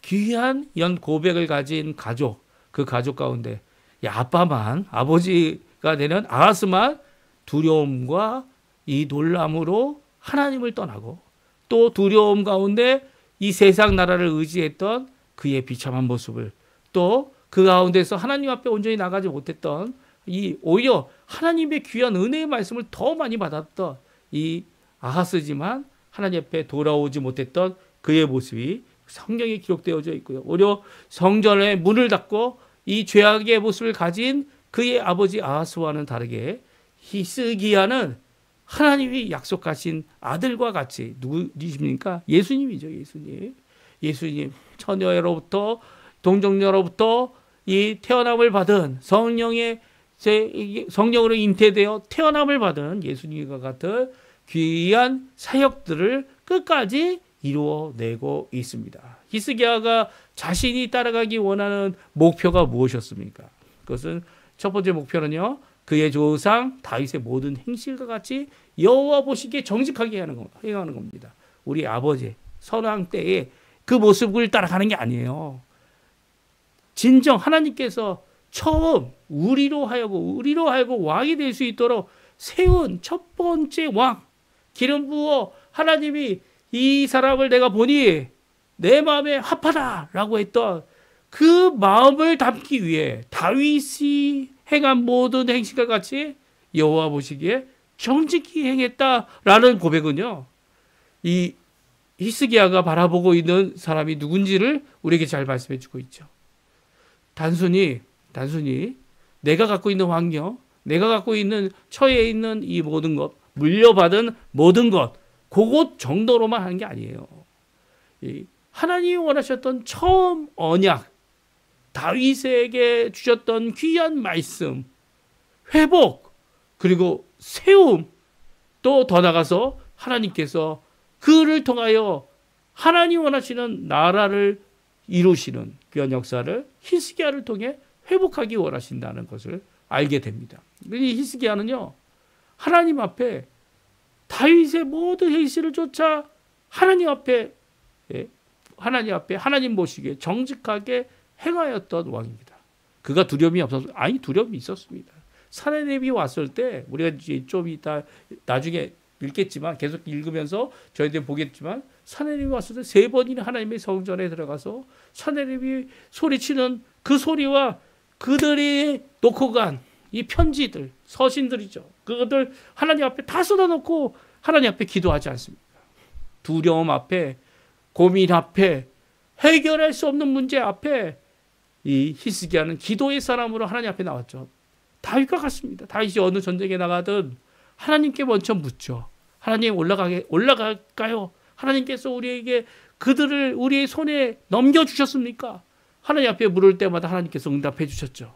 귀한 이런 고백을 가진 가족, 그 가족 가운데 아버지가 되는 아하스만 두려움과 이 놀람으로 하나님을 떠나고 또 두려움 가운데 이 세상 나라를 의지했던 그의 비참한 모습을, 또 그 가운데서 하나님 앞에 온전히 나가지 못했던 오히려 하나님의 귀한 은혜의 말씀을 더 많이 받았던 이 아하스지만 하나님 앞에 돌아오지 못했던 그의 모습이 성경에 기록되어져 있고요. 오히려 성전의 문을 닫고 이 죄악의 모습을 가진 그의 아버지 아하스와는 다르게 히스기야는 하나님이 약속하신 아들과 같이, 누구이십니까? 예수님이죠. 예수님 처녀로부터 동정녀로부터 이 태어남을 받은 성령으로 잉태되어 태어남을 받은 예수님과 같은 귀한 사역들을 끝까지 이루어내고 있습니다. 히스기야가 자신이 따라가기 원하는 목표가 무엇이었습니까? 그것은 첫 번째 목표는요, 그의 조상 다윗의 모든 행실과 같이 여호와 보시기에 정직하게 행하는 겁니다. 우리 아버지 선왕 때에 그 모습을 따라가는 게 아니에요. 진정 하나님께서 처음 우리로 하여금 왕이 될 수 있도록 세운 첫 번째 왕, 기름 부어 하나님이 이 사람을 내가 보니 내 마음에 합하다라고 했던 그 마음을 담기 위해 다윗이 행한 모든 행실과 같이 여호와 보시기에 정직히 행했다라는 고백은요, 이 히스기야가 바라보고 있는 사람이 누군지를 우리에게 잘 말씀해 주고 있죠. 단순히 내가 갖고 있는 환경, 내가 갖고 있는 처해 있는 이 모든 것, 물려받은 모든 것, 그것 정도로만 하는 게 아니에요. 하나님이 원하셨던 처음 언약, 다윗에게 주셨던 귀한 말씀, 회복, 그리고 세움, 또 더 나가서 하나님께서 그를 통하여 하나님 원하시는 나라를 이루시는 귀한 역사를 히스기야를 통해 회복하기 원하신다는 것을 알게 됩니다. 이 히스기야는요, 하나님 앞에 다윗의 모든 행실을 쫓아 하나님 앞에 하나님 보시기에 정직하게 행하였던 왕입니다. 그가 두려움이 없었어요? 아니, 두려움이 있었습니다. 사내립이 왔을 때 우리가 좀 이따 나중에 읽겠지만, 계속 읽으면서 저희들 보겠지만, 사내립이 왔을 때 3번이나 하나님의 성전에 들어가서 사내립이 소리치는 그 소리와 그들이 놓고 간 이 편지들, 서신들이죠. 그것들 하나님 앞에 다 쏟아놓고 하나님 앞에 기도하지 않습니까? 두려움 앞에, 고민 앞에, 해결할 수 없는 문제 앞에 이 히스기야는 기도의 사람으로 하나님 앞에 나왔죠. 다윗과 같습니다. 다윗이 어느 전쟁에 나가든 하나님께 먼저 묻죠. 하나님 올라갈까요? 하나님께서 우리에게 그들을 우리의 손에 넘겨주셨습니까? 하나님 앞에 물을 때마다 하나님께서 응답해 주셨죠.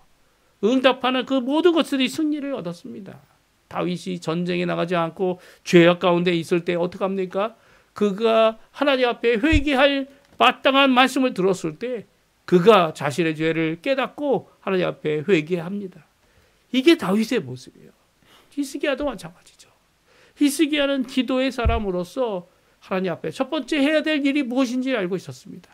응답하는 그 모든 것들이 승리를 얻었습니다. 다윗이 전쟁에 나가지 않고 죄악 가운데 있을 때 어떻게 합니까? 그가 하나님 앞에 회개할 마땅한 말씀을 들었을 때 그가 자신의 죄를 깨닫고 하나님 앞에 회개합니다. 이게 다윗의 모습이에요. 히스기야도 마찬가지죠. 히스기야는 기도의 사람으로서 하나님 앞에 첫 번째 해야 될 일이 무엇인지 알고 있었습니다.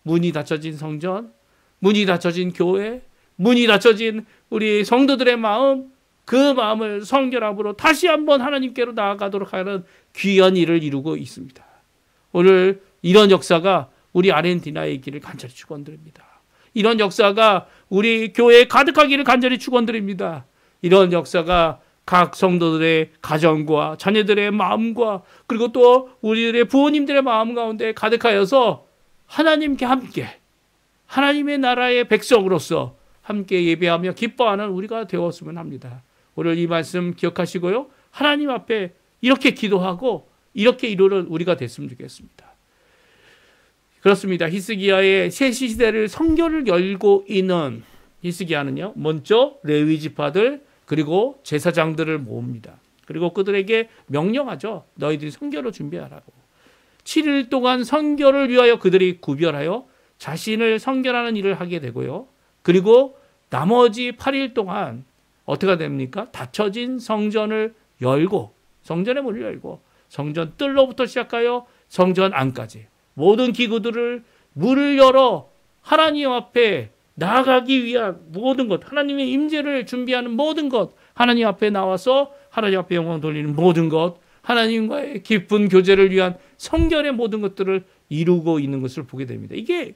문이 닫혀진 성전, 문이 닫혀진 교회, 문이 닫혀진 우리 성도들의 마음, 그 마음을 성결함으로 다시 한번 하나님께로 나아가도록 하는 귀한 일을 이루고 있습니다. 오늘 이런 역사가 우리 아르헨티나의 길을 간절히 축원드립니다. 이런 역사가 우리 교회에 가득하기를 간절히 축원드립니다. 이런 역사가 각 성도들의 가정과 자녀들의 마음과 그리고 또 우리들의 부모님들의 마음 가운데 가득하여서 하나님께 함께 하나님의 나라의 백성으로서 함께 예배하며 기뻐하는 우리가 되었으면 합니다. 오늘 이 말씀 기억하시고요. 하나님 앞에 이렇게 기도하고 이렇게 이루는 우리가 됐으면 좋겠습니다. 그렇습니다. 히스기야의 새 시대를 성결을 열고 있는 히스기야는요. 먼저 레위 지파들 그리고 제사장들을 모읍니다. 그리고 그들에게 명령하죠. 너희들이 성결을 준비하라고. 7일 동안 성결을 위하여 그들이 구별하여 자신을 성결하는 일을 하게 되고요. 그리고 나머지 8일 동안 어떻게 됩니까? 닫혀진 성전을 열고 성전의 문을 열고 성전 뜰로부터 시작하여 성전 안까지 모든 기구들을 문을 열어 하나님 앞에 나아가기 위한 모든 것, 하나님의 임재를 준비하는 모든 것, 하나님 앞에 나와서 하나님 앞에 영광 돌리는 모든 것, 하나님과의 깊은 교제를 위한 성결의 모든 것들을 이루고 있는 것을 보게 됩니다. 이게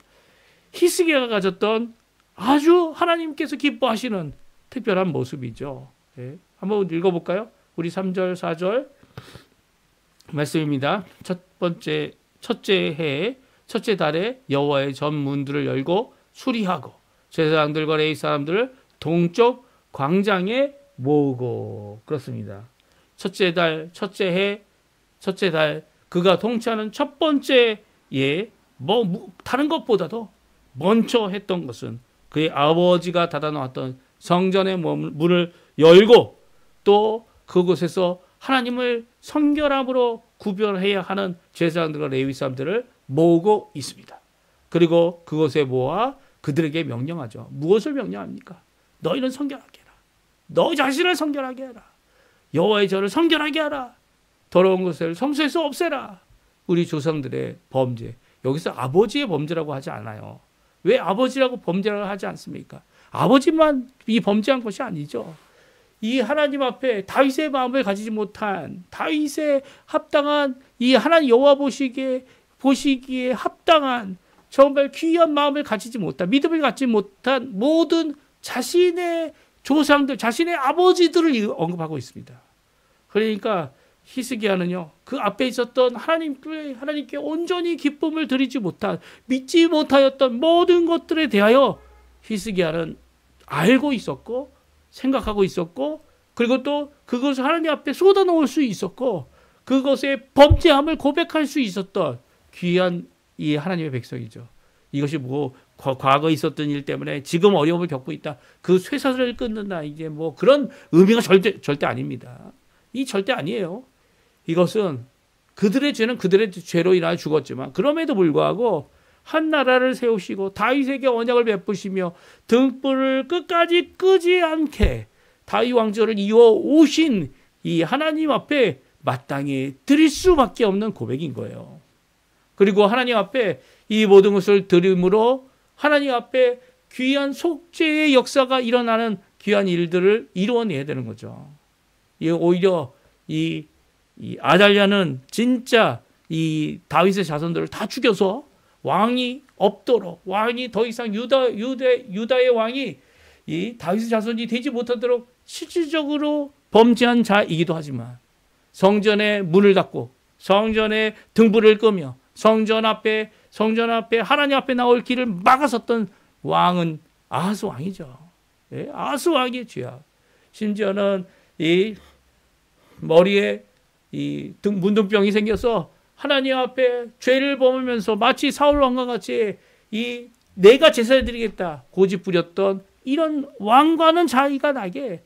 히스기야가 가졌던 아주 하나님께서 기뻐하시는 특별한 모습이죠. 네. 한번 읽어볼까요? 우리 3절, 4절 말씀입니다. 첫째 해, 첫째 달에 여호와의 전 문들을 열고 수리하고 제사장들과 레위 사람들을 동쪽 광장에 모으고 그렇습니다. 첫째 달, 첫째 해, 첫째 달 그가 통치하는 첫 번째 예, 다른 것보다도 먼저 했던 것은 그의 아버지가 닫아놓았던 성전의 문을 열고 또 그곳에서 하나님을 성결함으로 구별해야 하는 제사장들과 레위 사람들을 모으고 있습니다. 그리고 그곳에 모아 그들에게 명령하죠. 무엇을 명령합니까? 너희는 성결하게 해라. 너 자신을 성결하게 해라. 여호와의 전을 성결하게 하라. 더러운 것을 성소에서 없애라. 우리 조상들의 범죄. 여기서 아버지의 범죄라고 하지 않아요. 왜 아버지라고 범죄라고 하지 않습니까? 아버지만 이 범죄한 것이 아니죠. 이 하나님 앞에 다윗의 마음을 가지지 못한 다윗의 합당한 이 하나님 여호와 보시기에 합당한 정말 귀한 마음을 가지지 못한 믿음을 갖지 못한 모든 자신의 조상들 자신의 아버지들을 언급하고 있습니다. 그러니까 히스기야는요 그 앞에 있었던 하나님께 온전히 기쁨을 드리지 못한 믿지 못하였던 모든 것들에 대하여 히스기야는 알고 있었고 생각하고 있었고 그리고 또 그것을 하나님 앞에 쏟아놓을 수 있었고 그것의 범죄함을 고백할 수 있었던 귀한 이 하나님의 백성이죠. 이것이 뭐 과거에 있었던 일 때문에 지금 어려움을 겪고 있다. 그 쇠사슬을 끊는다. 이제 뭐 그런 의미가 절대 아닙니다. 이 절대 아니에요. 이것은 그들의 죄는 그들의 죄로 인하여 죽었지만 그럼에도 불구하고 한 나라를 세우시고 다윗에게 언약을 베푸시며 등불을 끝까지 끄지 않게 다윗 왕조를 이어 오신 이 하나님 앞에 마땅히 드릴 수밖에 없는 고백인 거예요. 그리고 하나님 앞에 이 모든 것을 드림으로 하나님 앞에 귀한 속죄의 역사가 일어나는 귀한 일들을 이루어내야 되는 거죠. 오히려 이 아달랴는 진짜 이 다윗의 자손들을 다 죽여서 왕이 없도록 왕이 더 이상 유다의 왕이 이 다윗의 자손이 되지 못하도록 실질적으로 범죄한 자이기도 하지만 성전의 문을 닫고 성전의 등불을 끄며 성전 앞에 하나님 앞에 나올 길을 막아섰던 왕은 아하스 왕이죠. 예? 아하스 왕의 죄악. 심지어는 이 머리에 이 문둥병이 생겨서 하나님 앞에 죄를 범하면서 마치 사울 왕과 같이 이 내가 제사를 드리겠다 고집 부렸던 이런 왕과는 차이가 나게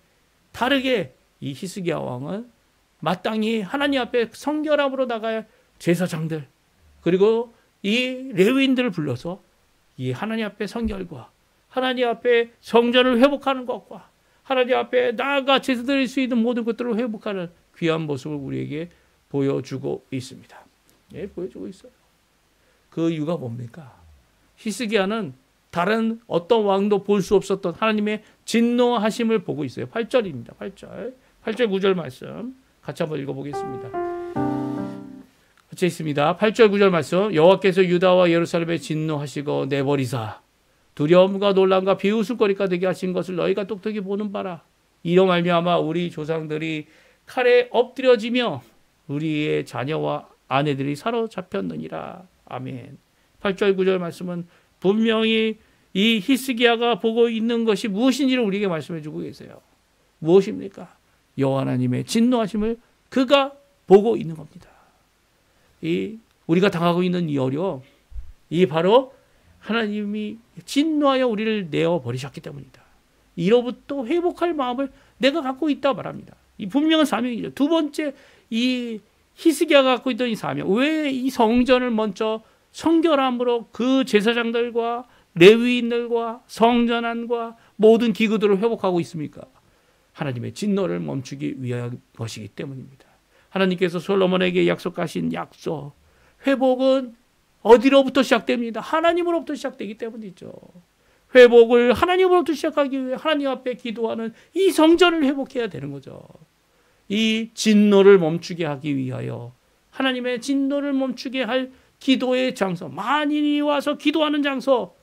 다르게 이 히스기야 왕은 마땅히 하나님 앞에 성결함으로 나갈 제사장들 그리고 이 레위인들을 불러서 이 하나님 앞에 성결과 하나님 앞에 성전을 회복하는 것과 하나님 앞에 나아가 제사 드릴 수 있는 모든 것들을 회복하는 귀한 모습을 우리에게 보여주고 있습니다. 예, 보여주고 있어요. 그 이유가 뭡니까? 히스기야는 다른 어떤 왕도 볼 수 없었던 하나님의 진노하심을 보고 있어요. 8절입니다. 8절 9절 말씀 같이 한번 읽어보겠습니다. 같이 있습니다. 8절 9절 말씀. 여호와께서 유다와 예루살렘에 진노하시고 내버리사 두려움과 놀람과 비웃음거리가 되게 하신 것을 너희가 똑똑히 보는 바라. 이로 말미암아 우리 조상들이 칼에 엎드려지며 우리의 자녀와 아내들이 사로잡혔느니라. 아멘. 8절 9절 말씀은 분명히 이 히스기야가 보고 있는 것이 무엇인지를 우리에게 말씀해 주고 계세요. 무엇입니까? 여호와 하나님의 진노하심을 그가 보고 있는 겁니다. 이 우리가 당하고 있는 이 어려움, 이 바로 하나님이 진노하여 우리를 내어 버리셨기 때문이다. 이로부터 회복할 마음을 내가 갖고 있다 말합니다. 이 분명한 사명이죠. 두 번째, 이 히스기야가 갖고 있던 이 사명. 왜 이 성전을 먼저 성결함으로 그 제사장들과 레위인들과 성전안과 모든 기구들을 회복하고 있습니까? 하나님의 진노를 멈추기 위한 것이기 때문입니다. 하나님께서 솔로몬에게 약속하신 약속, 회복은 어디로부터 시작됩니다? 하나님으로부터 시작되기 때문이죠. 회복을 하나님으로부터 시작하기 위해 하나님 앞에 기도하는 이 성전을 회복해야 되는 거죠. 이 진노를 멈추게 하기 위하여 하나님의 진노를 멈추게 할 기도의 장소, 만인이 와서 기도하는 장소,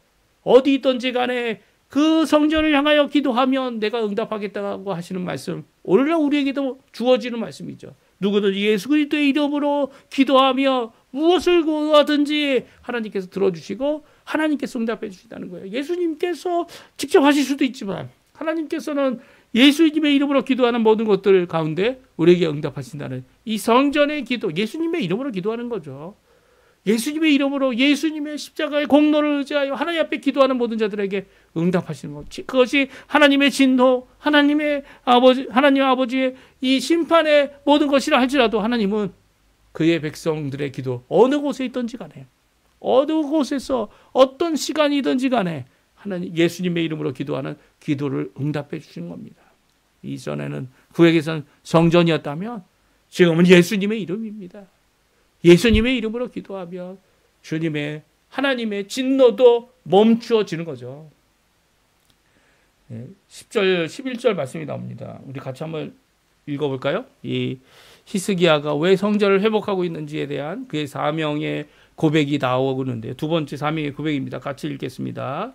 어디 있든지 간에 그 성전을 향하여 기도하면 내가 응답하겠다고 하시는 말씀, 오늘날 우리에게도 주어지는 말씀이죠. 누구든지 예수 그리스도의 이름으로 기도하며 무엇을 구하든지 하나님께서 들어주시고 하나님께서 응답해 주신다는 거예요. 예수님께서 직접 하실 수도 있지만 하나님께서는 예수님의 이름으로 기도하는 모든 것들 가운데 우리에게 응답하신다는 이 성전의 기도, 예수님의 이름으로 기도하는 거죠. 예수님의 이름으로 예수님의 십자가의 공로를 의지하여 하나님 앞에 기도하는 모든 자들에게 응답하시는 것. 그것이 하나님의 진노, 하나님 아버지의 이 심판의 모든 것이라 할지라도 하나님은 그의 백성들의 기도, 어느 곳에 있든지 간에, 어느 곳에서 어떤 시간이든지 간에 하나님 예수님의 이름으로 기도하는 기도를 응답해 주시는 겁니다. 이전에는 구약에서는 성전이었다면 지금은 예수님의 이름입니다. 예수님의 이름으로 기도하면 주님의 하나님의 진노도 멈추어지는 거죠. 10절, 11절 말씀이 나옵니다. 우리 같이 한번 읽어볼까요? 이 히스기야가 왜 성전을 회복하고 있는지에 대한 그의 사명의 고백이 나오는데 두 번째 사명의 고백입니다. 같이 읽겠습니다.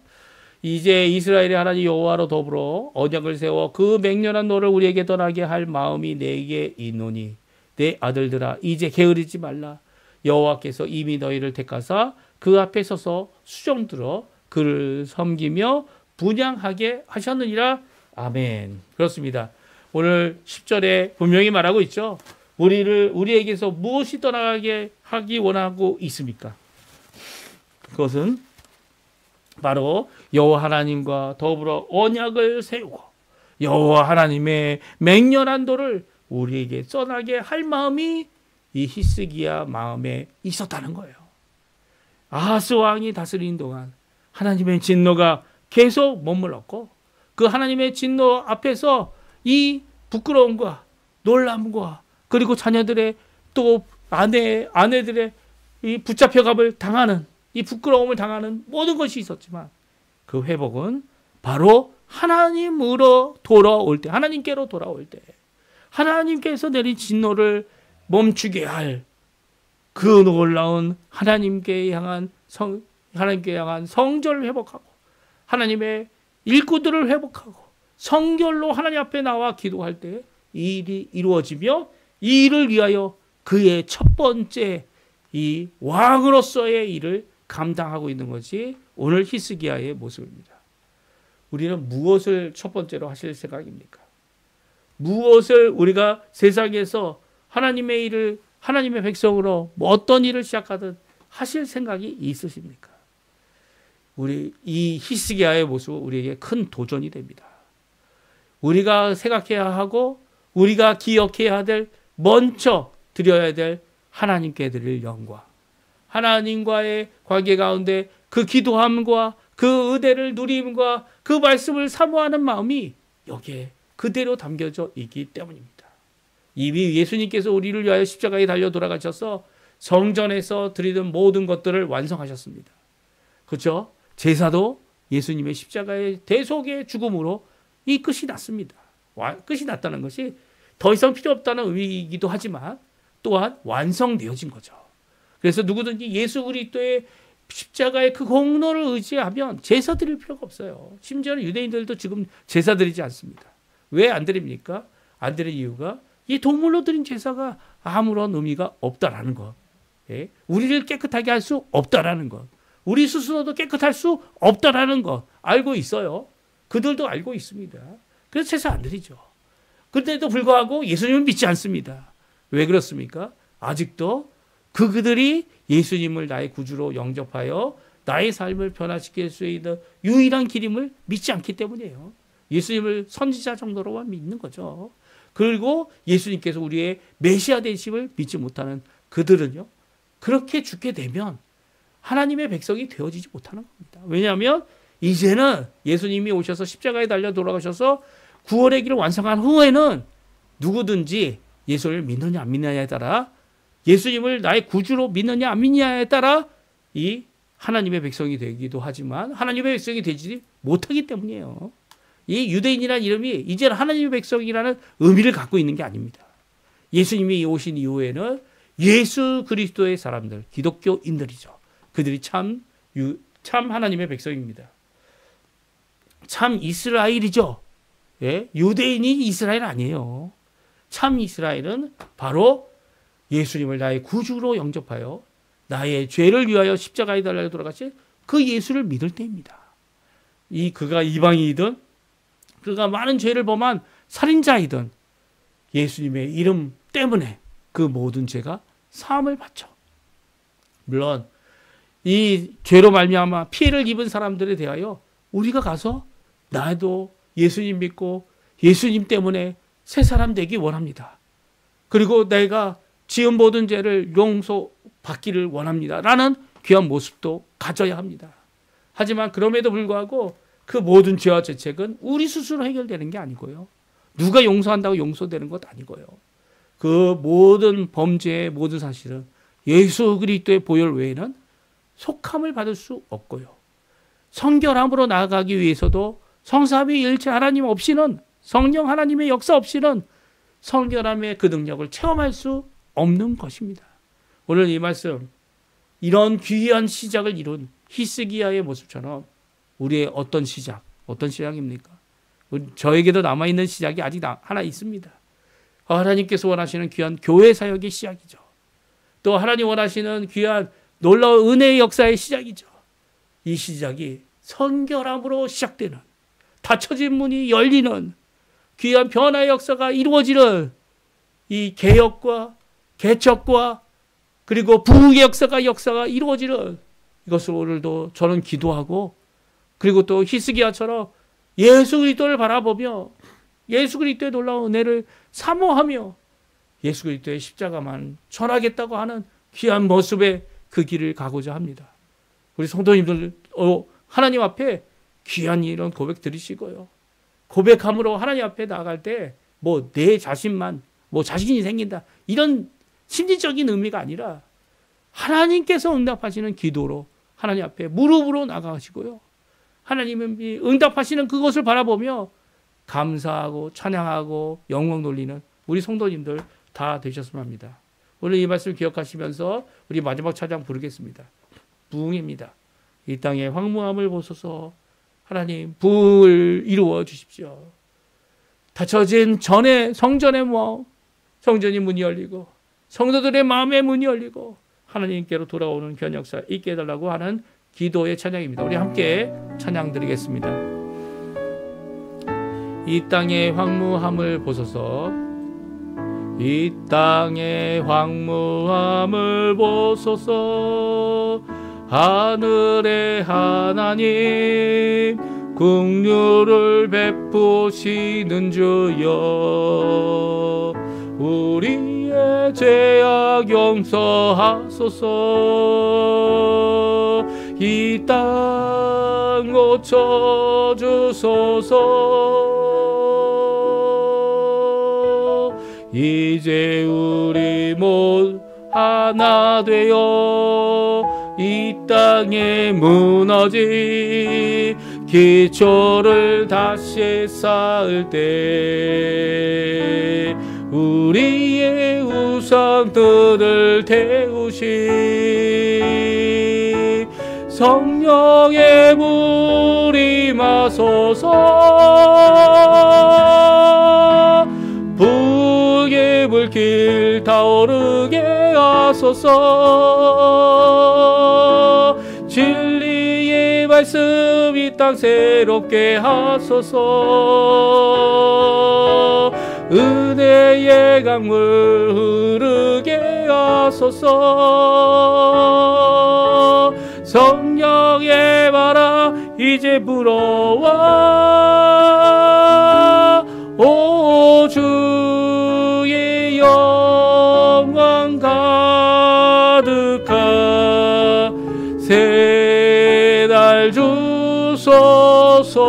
이제 이스라엘의 하나님 여호와로 더불어 언약을 세워 그 맹렬한 노를 우리에게 떠나게 할 마음이 내게 있노니 내 아들들아 이제 게으르지 말라. 여호와께서 이미 너희를 택하사 그 앞에 서서 수종들어 그를 섬기며 분향하게 하셨느니라. 아멘. 그렇습니다. 오늘 10절에 분명히 말하고 있죠. 우리에게서 무엇이 떠나게 하기 원하고 있습니까? 그것은 바로 여호와 하나님과 더불어 언약을 세우고 여호와 하나님의 맹렬한 도를 우리에게 떠나게 할 마음이 이 히스기야 마음에 있었다는 거예요. 아하스 왕이 다스리는 동안 하나님의 진노가 계속 머물렀고 그 하나님의 진노 앞에서 이 부끄러움과 놀람과 그리고 자녀들의 또 아내들의 이 붙잡혀감을 당하는 이 부끄러움을 당하는 모든 것이 있었지만 그 회복은 바로 하나님으로 돌아올 때, 하나님께로 돌아올 때 하나님께서 내린 진노를 멈추게 할 그 놀라운 하나님께 향한 성전을 회복하고 하나님의 일꾼들을 회복하고 성결로 하나님 앞에 나와 기도할 때 이 일이 이루어지며 이 일을 위하여 그의 첫 번째 이 왕으로서의 일을 감당하고 있는 것이 오늘 히스기야의 모습입니다. 우리는 무엇을 첫 번째로 하실 생각입니까? 무엇을 우리가 세상에서 하나님의 일을, 하나님의 백성으로 뭐 어떤 일을 시작하든 하실 생각이 있으십니까? 우리 이 히스기야의 모습은 우리에게 큰 도전이 됩니다. 우리가 생각해야 하고 우리가 기억해야 될, 먼저 드려야 될 하나님께 드릴 영광, 하나님과의 관계 가운데 그 기도함과 그 은혜를 누림과 그 말씀을 사모하는 마음이 여기에 그대로 담겨져 있기 때문입니다. 이미 예수님께서 우리를 위하여 십자가에 달려 돌아가셔서 성전에서 드리던 모든 것들을 완성하셨습니다. 그렇죠? 제사도 예수님의 십자가의 대속의 죽음으로 이 끝이 났습니다. 끝이 났다는 것이 더 이상 필요 없다는 의미이기도 하지만 또한 완성되어진 거죠. 그래서 누구든지 예수 그리스도의 십자가의 그 공로를 의지하면 제사 드릴 필요가 없어요. 심지어는 유대인들도 지금 제사 드리지 않습니다. 왜 안 드립니까? 안 드릴 이유가 이 동물로 드린 제사가 아무런 의미가 없다라는 것. 예? 우리를 깨끗하게 할 수 없다라는 것. 우리 스스로도 깨끗할 수 없다라는 것. 알고 있어요. 그들도 알고 있습니다. 그래서 제사 안 드리죠. 그런데도 불구하고 예수님을 믿지 않습니다. 왜 그렇습니까? 아직도 그들이 예수님을 나의 구주로 영접하여 나의 삶을 변화시킬 수 있는 유일한 길임을 믿지 않기 때문이에요. 예수님을 선지자 정도로만 믿는 거죠. 그리고 예수님께서 우리의 메시아 되심을 믿지 못하는 그들은요, 그렇게 죽게 되면 하나님의 백성이 되어지지 못하는 겁니다. 왜냐하면 이제는 예수님이 오셔서 십자가에 달려 돌아가셔서 구원의 길을 완성한 후에는 누구든지 예수를 믿느냐 안 믿느냐에 따라, 예수님을 나의 구주로 믿느냐 안 믿느냐에 따라 이 하나님의 백성이 되기도 하지만 하나님의 백성이 되지 못하기 때문이에요. 이 유대인이라는 이름이 이제는 하나님의 백성이라는 의미를 갖고 있는 게 아닙니다. 예수님이 오신 이후에는 예수 그리스도의 사람들, 기독교인들이죠. 그들이 참 하나님의 백성입니다. 참 이스라엘이죠. 예? 유대인이 이스라엘 아니에요. 참 이스라엘은 바로 예수님을 나의 구주로 영접하여 나의 죄를 위하여 십자가에 달려 돌아가신 그 예수를 믿을 때입니다. 그가 이방인이든 그가 많은 죄를 범한 살인자이든 예수님의 이름 때문에 그 모든 죄가 사함을 받죠. 물론 이 죄로 말미암아 피해를 입은 사람들에 대하여 우리가 가서 나도 예수님 믿고 예수님 때문에 새 사람 되기 원합니다. 그리고 내가 지은 모든 죄를 용서받기를 원합니다. 라는 귀한 모습도 가져야 합니다. 하지만 그럼에도 불구하고 그 모든 죄와 죄책은 우리 스스로 해결되는 게 아니고요. 누가 용서한다고 용서되는 것 아니고요. 그 모든 범죄의 모든 사실은 예수 그리스도의 보혈 외에는 속함을 받을 수 없고요. 성결함으로 나아가기 위해서도 성삼위일체 하나님 없이는, 성령 하나님의 역사 없이는 성결함의 그 능력을 체험할 수 없는 것입니다. 오늘 이 말씀, 이런 귀한 시작을 이룬 히스기야의 모습처럼 우리의 어떤 시작입니까? 저에게도 남아있는 시작이 아직 하나 있습니다. 하나님께서 원하시는 귀한 교회 사역의 시작이죠. 또 하나님 원하시는 귀한 놀라운 은혜의 역사의 시작이죠. 이 시작이 성결함으로 시작되는, 닫혀진 문이 열리는 귀한 변화의 역사가 이루어지는 이 개혁과 개척과 그리고 부흥의 역사가 이루어지는 이것을 오늘도 저는 기도하고, 그리고 또 히스기야처럼 예수 그리스도를 바라보며 예수 그리스도의 놀라운 은혜를 사모하며 예수 그리스도의 십자가만 전하겠다고 하는 귀한 모습의 그 길을 가고자 합니다. 우리 성도님들 하나님 앞에 귀한 이런 고백 드리시고요. 고백함으로 하나님 앞에 나아갈 때 뭐 내 자신만 자신이 생긴다 이런 심리적인 의미가 아니라 하나님께서 응답하시는 기도로 하나님 앞에 무릎으로 나가시고요. 하나님이 응답하시는 그것을 바라보며 감사하고 찬양하고 영광 돌리는 우리 성도님들 다 되셨으면 합니다. 오늘 이 말씀을 기억하시면서 우리 마지막 찬양 부르겠습니다. 부흥입니다. 이 땅의 황무함을 보소서. 하나님 부흥을 이루어 주십시오. 닫혀진 성전의 성전이 문이 열리고 성도들의 마음의 문이 열리고 하나님께로 돌아오는 귀한 역사 있게 해달라고 하는 기도의 찬양입니다. 우리 함께 찬양 드리겠습니다. 이 땅의 황무함을 보소서. 이 땅의 황무함을 보소서. 하늘의 하나님 긍휼을 베푸시는 주여, 우리의 죄악 용서하소서. 이 땅 고쳐주소서. 이제 우리 모두 하나 되어 이 땅에 무너진 기초를 다시 쌓을 때 우리의 우상들을 태우시 성령의 물이 마소서. 북의 불길 타오르게 하소서. 진리의 말씀 이 땅 새롭게 하소서. 은혜의 강물 흐르게 하소서. 성령의 바람 이제 불어와 오 주의 영광 가득한 새날 주소서.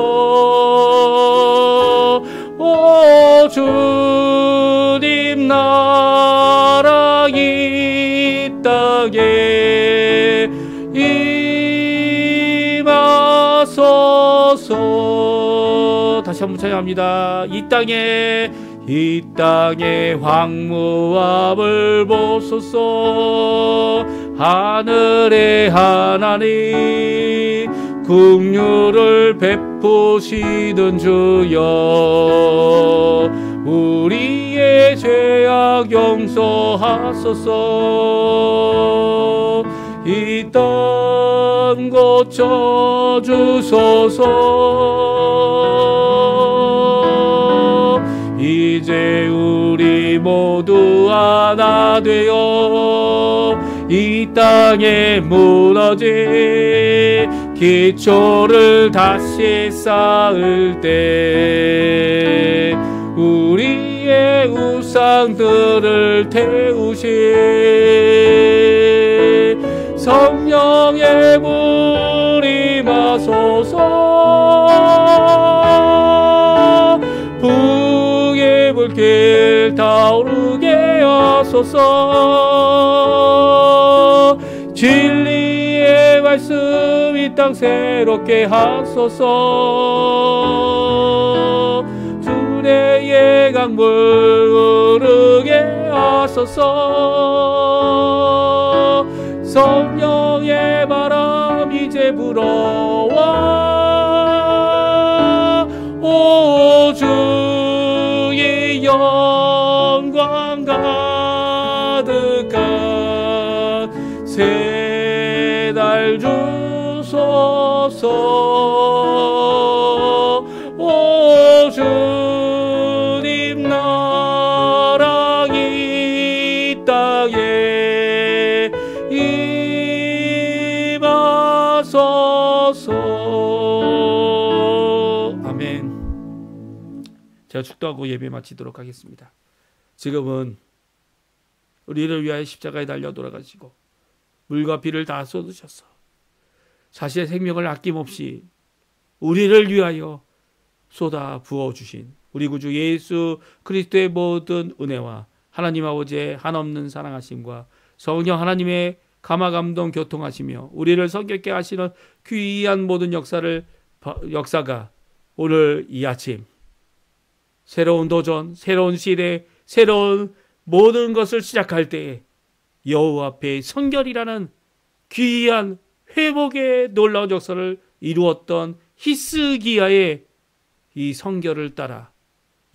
오 주님 나라 이 땅에 임하소서. 다시 한번 찬양합니다. 이 땅에 황무함을 보소서. 하늘의 하나님 긍휼을 베푸시는 주여, 우리의 죄악 용서하소서. 이 땅 고쳐주소서. 이제 우리 모두 하나 되어 이 땅에 무너진 기초를 다시 쌓을 때 우리의 우상들을 태우시 성령의 물이 마소서. 북의 불길 타오르게 하소서. 진리의 말씀 이 땅 새롭게 하소서. 주의 강물 흐르게 하소서. 성령의 바람 이제 불어와 오 주의 영광 가득한 새날 주소서. 오 주님 나라 이 땅에 임하소서. 아멘. 제가 축도하고 예배 마치도록 하겠습니다. 지금은 우리를 위하여 십자가에 달려 돌아가시고 물과 피를 다 쏟으셔서 자신의 생명을 아낌없이 우리를 위하여 쏟아 부어주신 우리 구주 예수 그리스도의 모든 은혜와 하나님 아버지의 한없는 사랑하심과 성령 하나님의 감화감동 교통하시며 우리를 성결케 하시는 귀한 모든 역사가 오늘 이 아침 새로운 도전, 새로운 시대, 새로운 모든 것을 시작할 때에 여호와 앞에 성결이라는 귀한 회복의 놀라운 역사를 이루었던 히스기야의 이 성결을 따라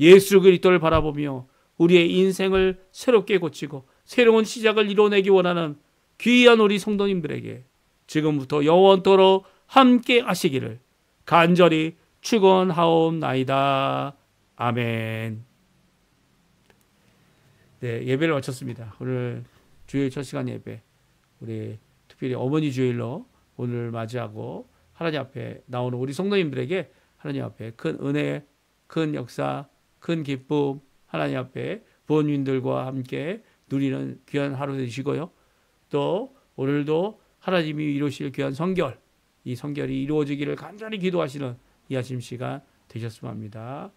예수 그리스도를 바라보며 우리의 인생을 새롭게 고치고 새로운 시작을 이뤄내기 원하는 귀한 우리 성도님들에게 지금부터 영원토록 함께 하시기를 간절히 축원하옵나이다. 아멘. 네, 예배를 마쳤습니다. 오늘 주일 첫 시간 예배, 우리 특별히 어머니 주일로 오늘 맞이하고 하나님 앞에 나오는 우리 성도님들에게 하나님 앞에 큰 은혜, 큰 역사, 큰 기쁨, 하나님 앞에 부모님들과 함께 누리는 귀한 하루 되시고요. 또 오늘도 하나님이 이루실 귀한 성결, 이 성결이 이루어지기를 간절히 기도하시는 이 아침 시간 되셨으면 합니다.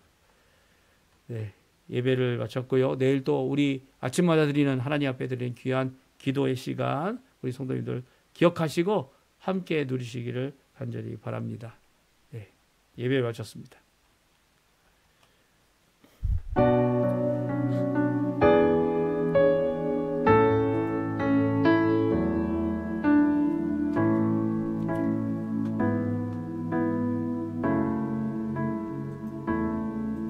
네, 예배를 마쳤고요. 내일 또 우리 아침마다 드리는 하나님 앞에 드리는 귀한 기도의 시간, 우리 성도님들 기억하시고 함께 누리시기를 간절히 바랍니다. 네, 예배를 마쳤습니다.